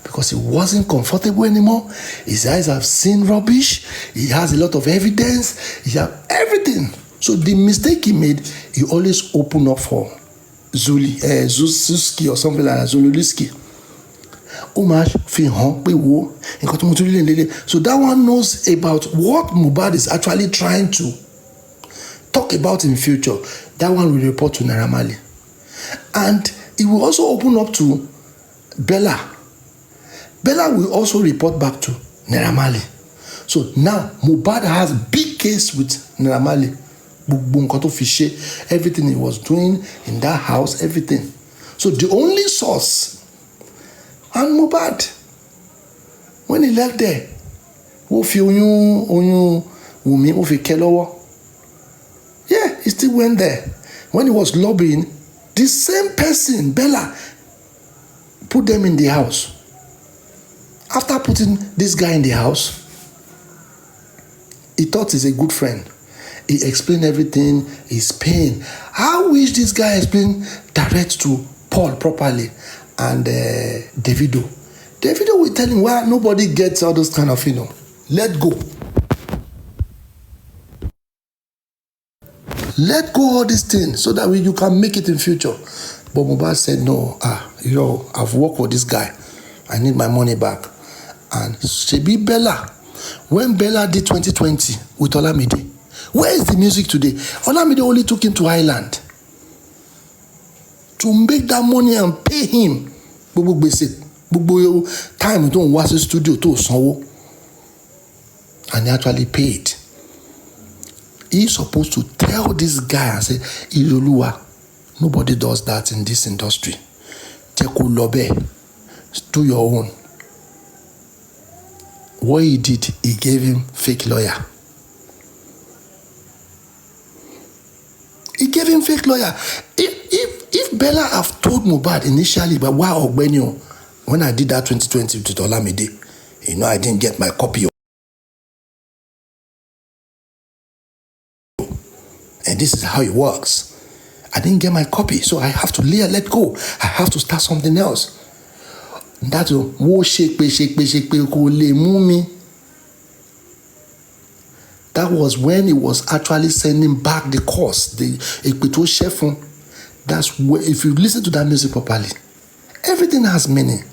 because he wasn't comfortable anymore. His eyes have seen rubbish. He has a lot of evidence. He has everything. So the mistake he made, he always opened up for Zuski or something like that, Zululiski. So that one knows about what Mohbad is actually trying to talk about in future. That one will report to Naramali. And it will also open up to Bella. Bella will also report back to Naira Marley. So now Mohbad has big case with Naira Marley. Everything he was doing in that house, everything. So the only source, and Mohbad, when he left there, yeah, he still went there. When he was lobbying, the same person, Bella, put them in the house. After putting this guy in the house, he thought he's a good friend. He explained everything, his pain. I wish this guy explained direct to Paul properly and Davido. Davido will tell him, well, nobody gets all those kind of, let go. Let go all these things so that you can make it in future. But Mohbad said, no, I've worked with this guy. I need my money back. And Shebi Bella, when Bella did 2020 with Olamide, where is the music today? Olamide only took him to Ireland to make that money and pay him. Time don't watch the studio to sanwó, and he actually paid. He's supposed to tell this guy and say, Iroluwa, nobody does that in this industry. Teku Lobe, do your own. What he did, he gave him fake lawyer. He gave him fake lawyer. If Bella have told Mohbad initially, but why Ogbenio, when I did that 2020 with Olamide, I didn't get my copy. And this is how it works. I didn't get my copy, so I have to let go. I have to start something else. That was when he was actually sending back the course. That's where, if you listen to that music properly, everything has meaning.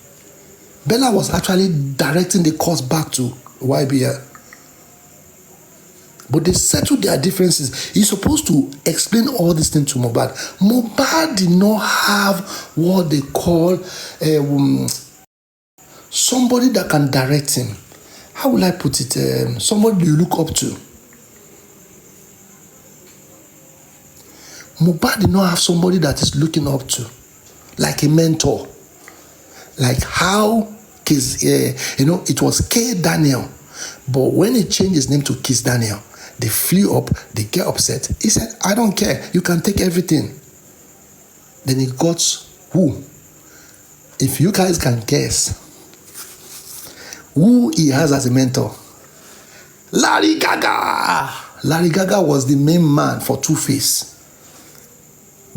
Bella was actually directing the course back to YBL. But they settled their differences. He's supposed to explain all these things to Mohbad. Mohbad did not have what they call somebody that can direct him. How will I put it? Somebody you look up to. Mohbad did not have somebody that is looking up to, like a mentor. Like how it was K. Daniel, but when he changed his name to Kiss Daniel, they flew up, they get upset. He said, I don't care, you can take everything. Then he got who? If you guys can guess who he has as a mentor, Larry Gaga. Larry Gaga was the main man for Two-Face.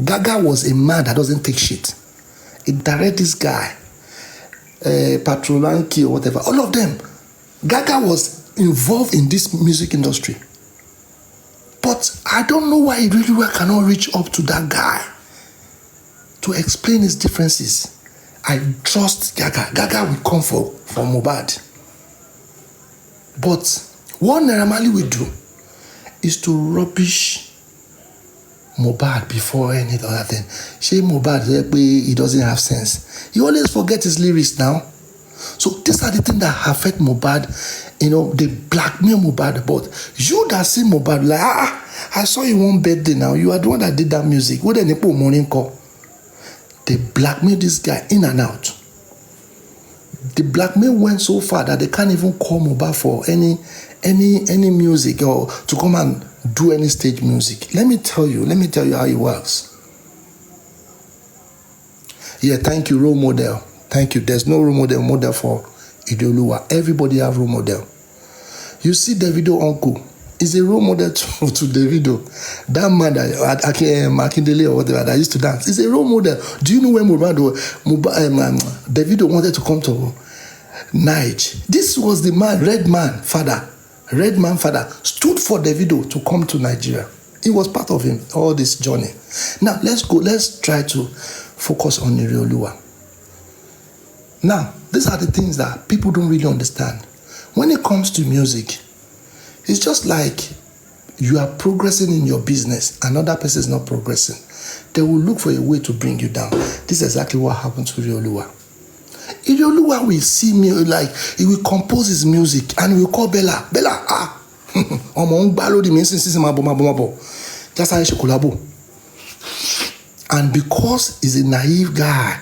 Gaga was a man that doesn't take shit. He directed this guy, Patrolanki or whatever, all of them. Gaga was involved in this music industry. But I don't know why he really cannot reach up to that guy to explain his differences. I trust Gaga. Gaga will come for Mohbad. But what Naira Marley will do is to rubbish Mohbad before any other thing. Shey Mohbad, he doesn't have sense. He always forgets his lyrics now. So these are the things that affect Mohbad. They blackmail Mohbad. But you that see Mohbad like, I saw you one birthday now. You are the one that did that music. What they put morning call? They blackmail this guy in and out. The blackmail went so far that they can't even call Mohbad for any music or to come and do any stage music. Let me tell you how it works. Yeah, thank you, role model. Thank you. There's no role model for Iroluwa. Everybody have role model. You see Davido uncle is a role model to Davido. That man that Akindele or whatever that used to dance is a role model. Do you know when Davido wanted to come to Niger? This was the man, Red Man father stood for Davido to come to Nigeria. It was part of him, all this journey. Now, let's try to focus on Iroluwa. Now, these are the things that people don't really understand. When it comes to music, it's just like, you are progressing in your business, another person is not progressing, they will look for a way to bring you down. This is exactly what happened to Irioluwa. Irioluwa will see me, like, he will compose his music and he will call Bella. Bella, and because he's a naive guy,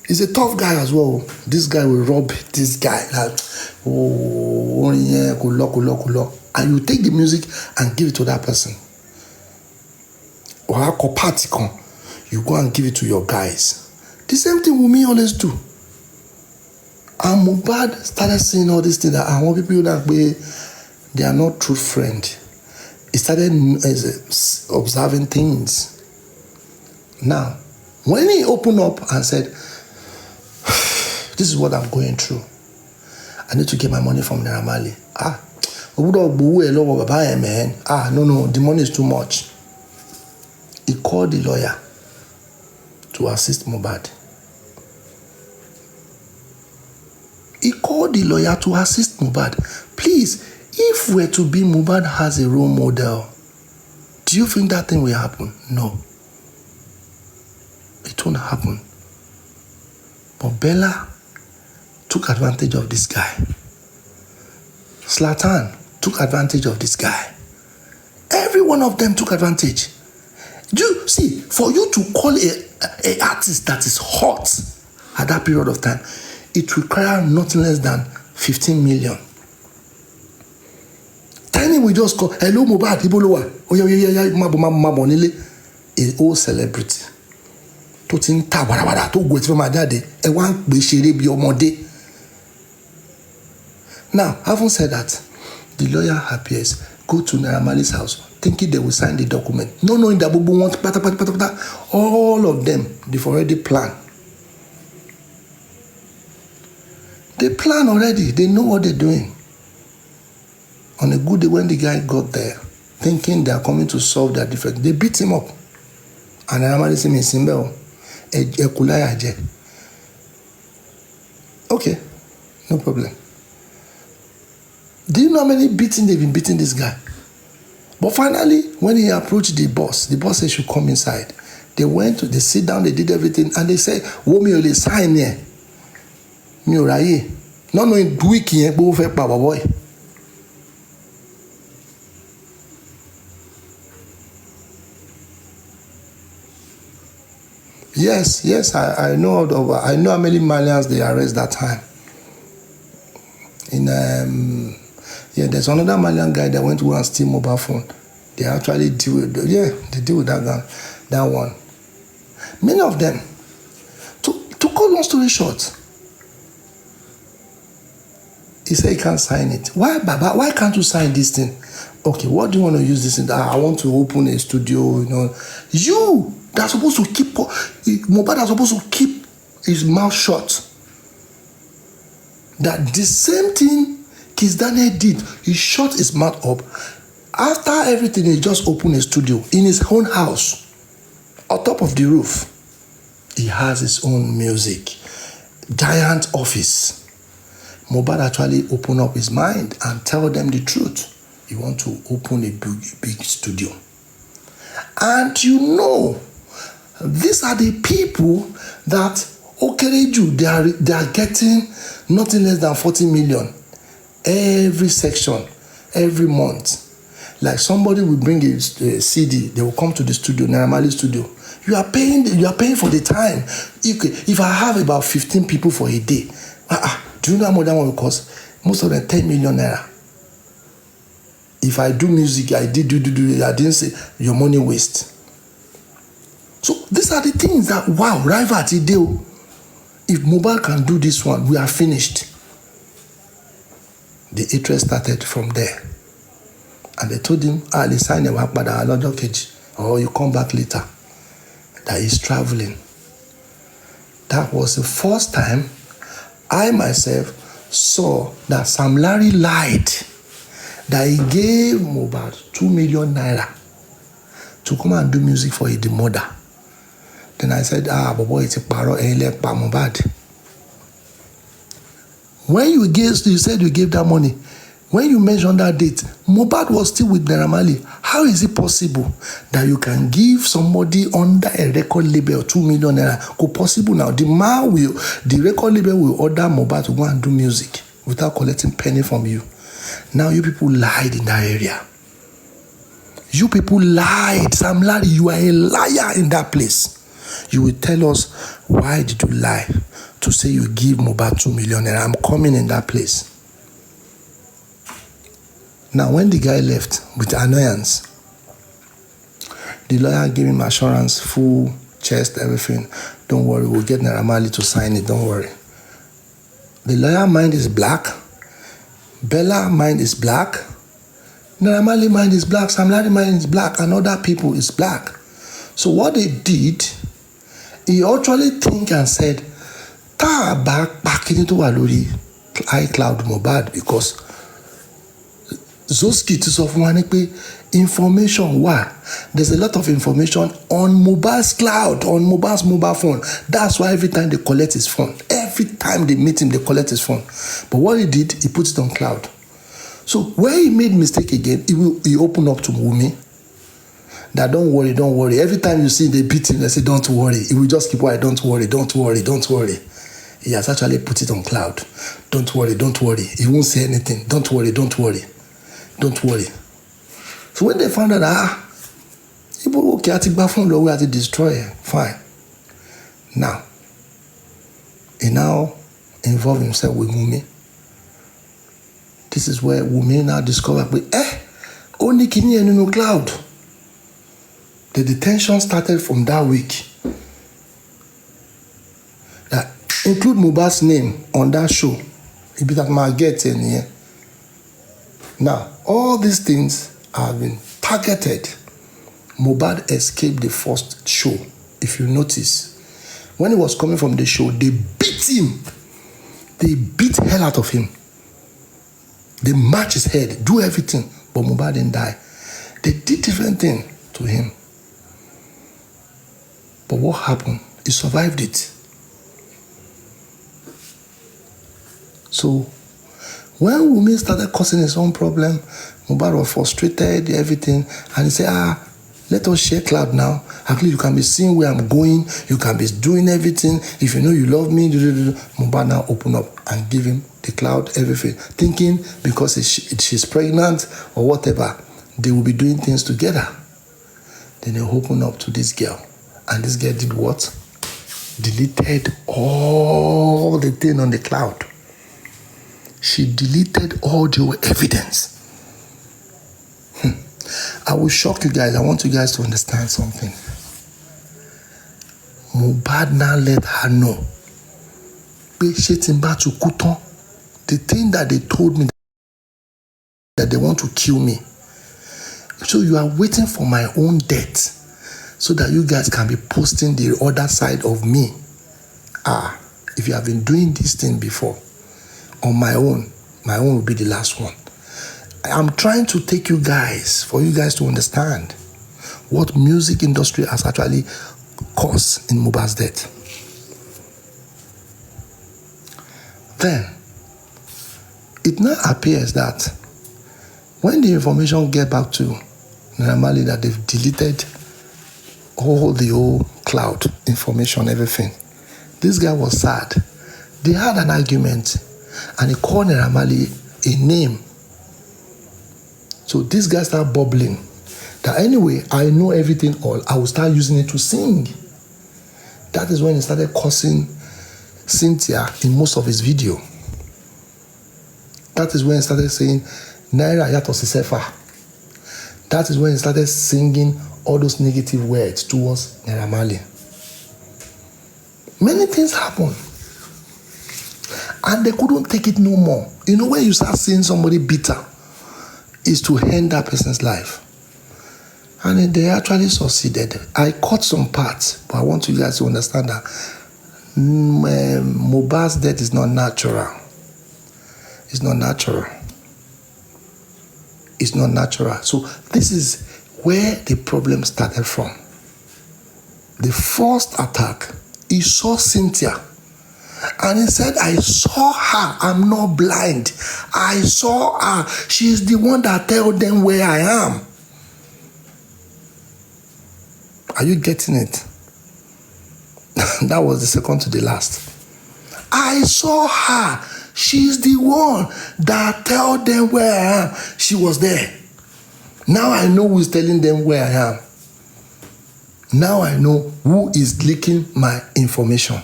he's a tough guy as well. This guy will rob this guy. Like, oh, yeah, kulo. And you take the music and give it to that person. You go and give it to your guys. The same thing Wunmi always do. And Mohbad started saying all these things that I want people that they are not true friends. He started observing things. Now, when he opened up and said, this is what I'm going through, I need to get my money from Naira Marley. No, the money is too much. He called the lawyer to assist Mohbad. Please, if we're to be Mohbad has a role model, do you think that thing will happen? No. It won't happen. But Bella took advantage of this guy. Zlatan took advantage of this guy. Every one of them took advantage. Do you see, for you to call a artist that is hot at that period of time, it requires nothing less than 15 million. Tiny we just call, hello Mohbad, Ibolowa, Mabo Nile, a whole celebrity. To tin ta barabara to go ti ma jade, e wa gbe sere bi omode. Now, having said that, the lawyer appears, go to Naira Marley's house, thinking they will sign the document. No knowing that Bubu wants all of them, they've already planned. They plan already, they know what they're doing. On a good day when the guy got there, thinking they are coming to solve their difference, they beat him up. And Naira Marley said, Simbel, okay, no problem. Do you know how many beatings they've been beating this guy? But finally, when he approached the boss said he should come inside. They went, they sit down, they did everything, and they said, Womi ole sign here. Mi ò ráyè. No knowing week yẹn pé ó fẹ́ pa bàbá boy. Yes, I know how many Malians they arrest that time. There's another Malian guy that went to go and steal mobile phone. They actually deal with that one. Many of them. To cut long story short, he said he can't sign it. Why, Baba? Why can't you sign this thing? Okay, what do you want to use this in? I want to open a studio, You that's supposed to keep Mohbad are supposed to keep his mouth shut. That the same thing Kizz Daniel did. He shut his mouth up. After everything, he just opened a studio in his own house, on top of the roof. He has his own music, giant office. Mohbad actually opened up his mind and tell them the truth. He want to open a big studio. And these are the people that Okereju, they are getting nothing less than 40 million every section, every month. Like somebody will bring a CD, they will come to the studio, Naira Marley studio. You are paying for the time. If I have about 15 people for a day, do you know how much that one will cost? Most of them 10 million naira. If I do music, I didn't say your money waste. So these are the things that, wow, rival today. If Mohbad can do this one, we are finished. The hatred started from there. And they told him, they sign a work by the another cage, or you come back later. That he's traveling. That was the first time I myself saw that Sam Larry lied. That he gave Mohbad 2 million naira to come and do music for the mother. Then I said, boy, it's a paro Mohbad. When you said you gave that money, When you mention that date, Mohbad was still with Naira Marley. How is it possible that you can give somebody under a record label 2 million naira? Could possible now? The record label will order Mohbad to go and do music without collecting penny from you. Now you people lied in that area. You people lied. Sam Larry, you are a liar in that place. You will tell us, why did you lie to say you give Mohbad 2 million naira? I'm coming in that place. Now, when the guy left with annoyance, the lawyer gave him assurance, full chest, everything. Don't worry, we'll get Naira Marley to sign it, don't worry. The lawyer mind is black. Bella mind is black. Naira Marley mind is black. Sam Larry mind is black. And other people is black. So what they did, he actually think and said, back into Waluri, iCloud Mohbad, because Zoski ti sọ fún wa ní pé information wà. There's a lot of information on Mohbad's cloud, on Mohbad's mobile phone. That's why every time they collect his phone, every time they meet him, they collect his phone. But what he did, he put it on cloud. So when he made mistake again, he opened up to Wunmi. That don't worry. Every time you see they beat him, they say, don't worry. He will just keep quiet, don't worry. He has actually put it on cloud. Don't worry. He won't say anything. Don't worry. So when they found out, people okay, I take back phone, we have to destroy it. Fine. Now, he now involved himself with Wunmi. This is where Wunmi now discovered, only kini in cloud. The detention started from that week. That include Mohbad's name on that show. It be that my get in here. Now, all these things have been targeted. Mohbad escaped the first show. If you notice, when he was coming from the show, they beat him. They beat hell out of him. They match his head, do everything, but Mohbad didn't die. They did different things to him. But what happened? He survived it. So, when Wunmi started causing his own problem, Mohbad was frustrated, everything, and he said, let us share cloud now. At least you can be seeing where I'm going, you can be doing everything. If you know you love me, Mohbad now open up and give him the cloud, everything. Thinking because she's pregnant or whatever, they will be doing things together. Then they open up to this girl. And this girl did what? Deleted all the thing on the cloud. She deleted audio evidence. I will shock you guys. I want you guys to understand something. Mohbad now let her know. The thing that they told me that they want to kill me. So you are waiting for my own death so that you guys can be posting the other side of me. If you have been doing this thing before, on my own will be the last one. I'm trying to take you guys, for you guys to understand what music industry has actually caused in Mohbad's death. Then, it now appears that when the information get back to Naira Marley that they've deleted all the old cloud information, everything, this guy was sad. They had an argument and he called Naira Marley a name. So this guy started bubbling that anyway, I know everything all. I will start using it to sing. That is when he started cursing Cynthia in most of his video. That is when he started saying, Naira yato sisefa. That is when he started singing all those negative words towards Naira Marley. Many things happened. And they couldn't take it no more. You know, when you start seeing somebody bitter, is to end that person's life. And they actually succeeded. I caught some parts, but I want you guys to understand that Mohbad's death is not natural. It's not natural. It's not natural. So this is where the problem started from. The first attack, he saw Cynthia And he said, I saw her. I'm not blind. I saw her. She's the one that told them where I am. Are you getting it? That was the second to the last. I saw her. She's the one that told them where I am. She was there. Now I know who is telling them where I am. Now I know who is leaking my information.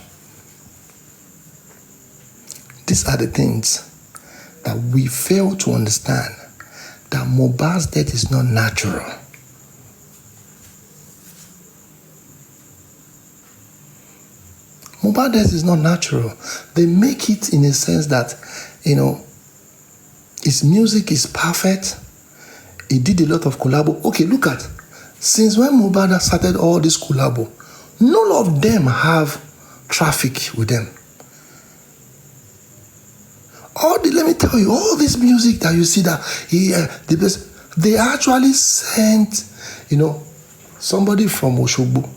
These are the things that we fail to understand, that Mohbad's death is not natural. Mohbad's death is not natural. They make it in a sense that, his music is perfect. He did a lot of collabo. Okay, look at, since when Mohbad started all this collabo, none of them have traffic with them. Let me tell you, all this music that you see that they actually sent, somebody from Oshogbo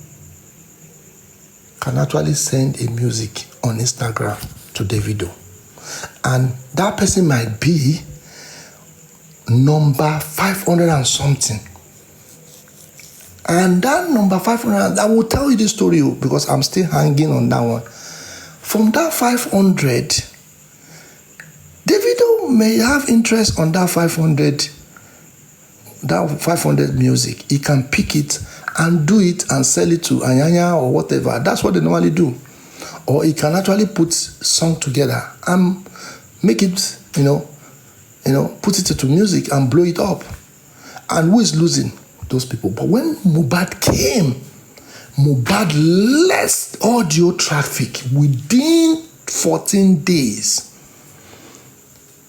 can actually send a music on Instagram to Davido. And that person might be number 500 and something. And that number 500, I will tell you the story because I'm still hanging on that one. From that 500, Davido may have interest on that 500 music. He can pick it and do it and sell it to Anyanya or whatever. That's what they normally do. Or he can actually put song together and make it, put it to music and blow it up. And who is losing? Those people. But when Mohbad came, Mohbad left audio traffic within 14 days.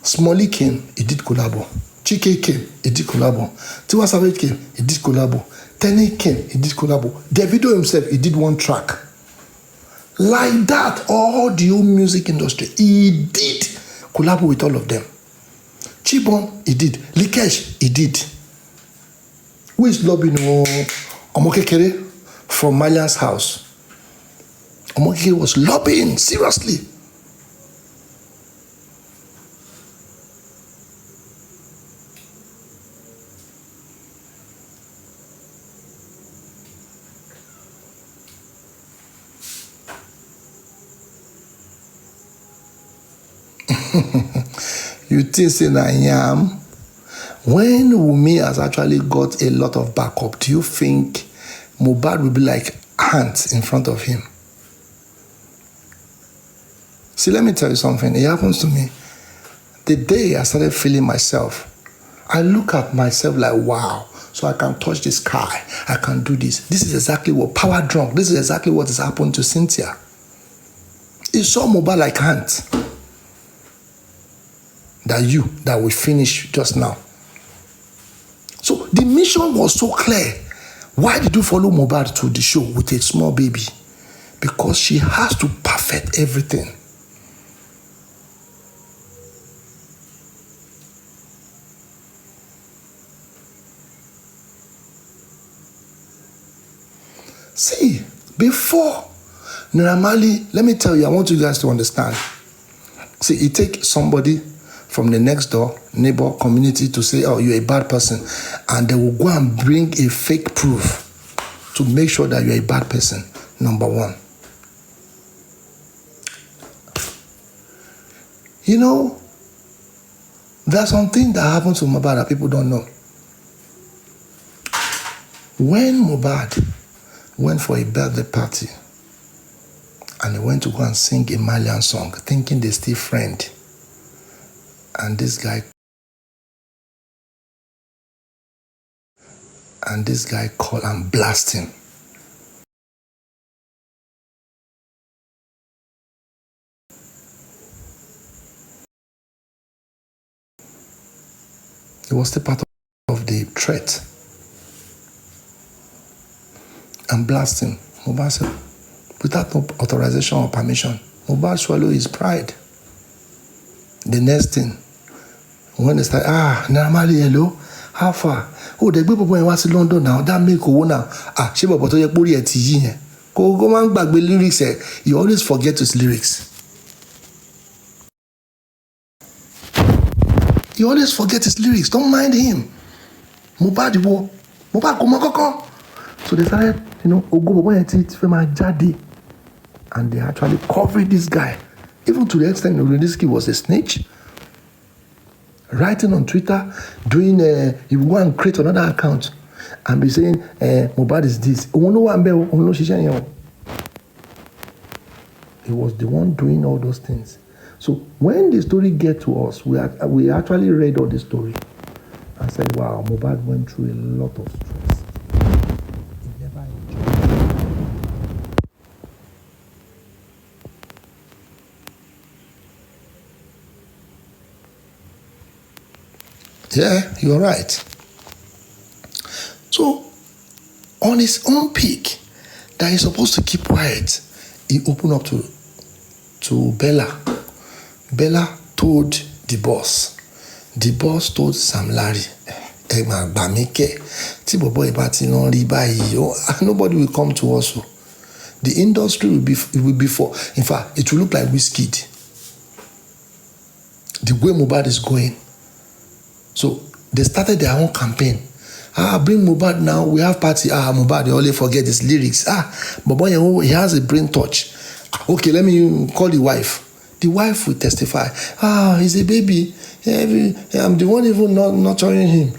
Smalley came, he did collabo. Chike came, he did collabo. Tiwa Savage came, he did collabo. Tenny came, he did collabo. Davido himself, he did one track. Like that, all the whole music industry, he did collabo with all of them. Chibon, he did. Likesh, he did. Who is lobbying? Omokekere from Malian's house. Omokekere was lobbying, seriously. You think say I am? When Wunmi has actually got a lot of backup, do you think Mohbad will be like ants in front of him? See, let me tell you something. It happens to me. The day I started feeling myself, I look at myself like, wow, so I can touch the sky. I can do this. This is exactly what power drunk. This is exactly what has happened to Cynthia. It saw Mohbad like ants. That we finished just now. So the mission was so clear. Why did you follow Mohbad to the show with a small baby? Because she has to perfect everything. See, before Naira Marley, let me tell you, I want you guys to understand. See, it takes somebody from the next door neighbor community to say, oh, you're a bad person. And they will go and bring a fake proof to make sure that you're a bad person, number one. There's something that happens to Mohbad that people don't know. When Mohbad went for a birthday party and he went to go and sing a Malian song, thinking they're still friends, and this guy called and blast him. It was still part of the threat. And blast him. Mohbad said, without no authorization or permission, Mohbad swallowed his pride. The next thing, when they start, Naira Marley, hello, how far? Oh, the people when was in London now, that make a now. She but to your body at TG. Go man back with lyrics. You always forget his lyrics. He always forgets his lyrics. Don't mind him. Mohbad kò mọ kọ́kọ́. So they started, Ogo Bobo yẹn ti fẹ́ máa jáde. And they actually covered this guy. Even to the extent Bobrisky was a snitch. Writing on Twitter, doing, he would go and create another account and be saying, Mohbad is this. He was the one doing all those things. So when the story get to us, we actually read all the story and said, wow, Mohbad went through a lot of stress. He never enjoyed it. Yeah, you're right. So on his own peak, that he's supposed to keep quiet, he opened up to Bella. Bella told the boss. The boss told Sam Larry, nobody will come to us. The industry will be for. In fact, it will look like Wizkid. The way Mohbad is going. So they started their own campaign. Bring Mohbad now. We have party. Mohbad, they only forget his lyrics. But he has a brain touch. Okay, let me call the wife. The wife will testify. He's a baby. I'm the one even not nurturing him.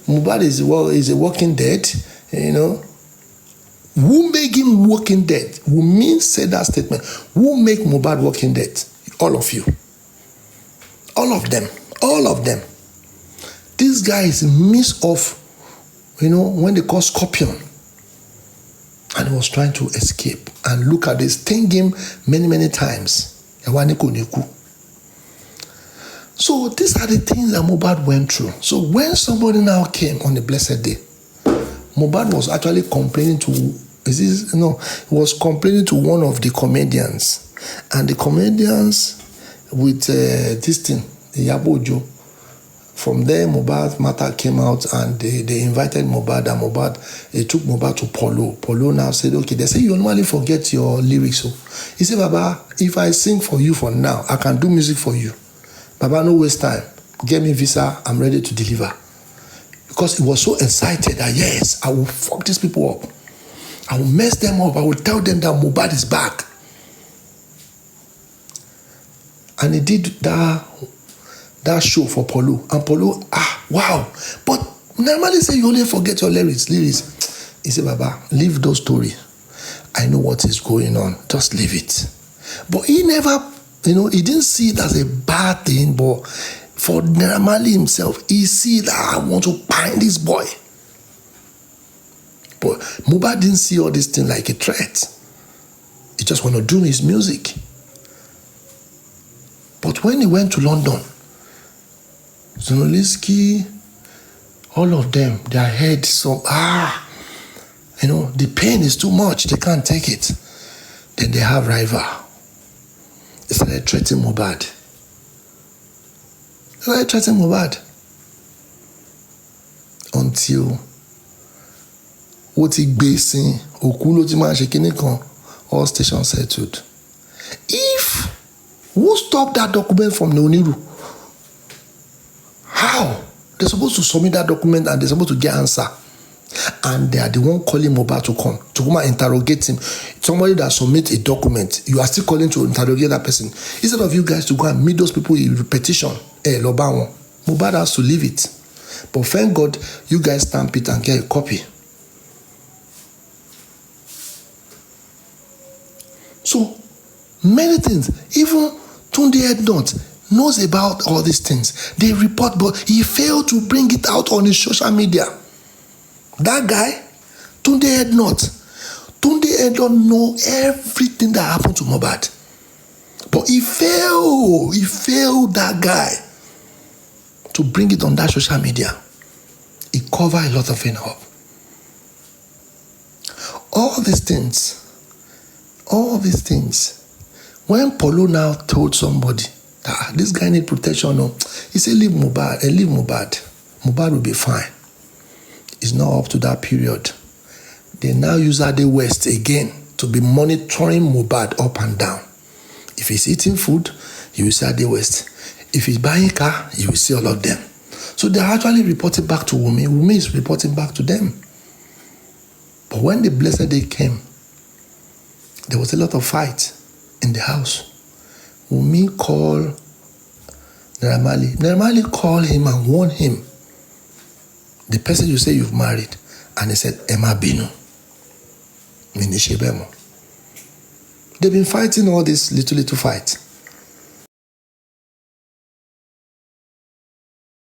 Mohbad is a walking dead. Who make him walking dead? Who means say that statement? Who make Mohbad walking dead? All of you. All of them. All of them. This guy is a mix of, when they call scorpion. And he was trying to escape. And look at this. Sting him many, many times. So these are the things that Mohbad went through. So when somebody now came on the blessed day, Mohbad was actually complaining to, he was complaining to one of the comedians. And the comedians with this thing, the Yabojo, from there, Mohbad's matter came out and they invited Mohbad, and they took Mohbad to Polo. Polo now said, okay, they say you normally forget your lyrics. So he said, Baba, if I sing for you for now, I can do music for you. Baba, no waste time. Get me visa, I'm ready to deliver. Because he was so excited that, yes, I will fuck these people up. I will mess them up. I will tell them that Mohbad is back. And he did that show for Polo. And Polo, wow. But normally say you only forget your lyrics. He said, Baba, leave those stories. I know what is going on. Just leave it. But he never, he didn't see it as a bad thing. But for Naira Marley himself, he see that I want to bind this boy. But Mohbad didn't see all this thing like a threat. He just want to do his music. But when he went to London, Zinoleesky, all of them, their head the pain is too much. They can't take it. Then they have rival. They started threatening Mohbad. Until what he basing Okulo Timashekinikan, all stations settled. Who stopped that document from Neoniru? How? They're supposed to submit that document and they're supposed to get answer. And they are the one calling Mohbad to come and interrogate him. Somebody that submits a document, you are still calling to interrogate that person. Instead of you guys to go and meet those people in petition, Mohbad has to leave it. But thank God, you guys stamp it and get a copy. So, many things, even Tunde Ednut knows about all these things. They report, but he failed to bring it out on his social media. That guy, Tunde Ednut know everything that happened to Mohbad. But he failed that guy to bring it on that social media. He covered a lot of it up. All these things, when Polo now told somebody that this guy need protection, he said, leave Mohbad. Mohbad will be fine. It's not up to that period. They now use Ade West again to be monitoring Mohbad up and down. If he's eating food, you will say Ade West. If he's buying a car, you will see all of them. So they're actually reporting back to Wunmi. Wunmi is reporting back to them. But when the blessed day came, there was a lot of fight in the house. Wunmi called Naira Marley. Naira Marley called him and warned him. The person you say you've married. And he said, Emma Binu. They've been fighting all this little fight.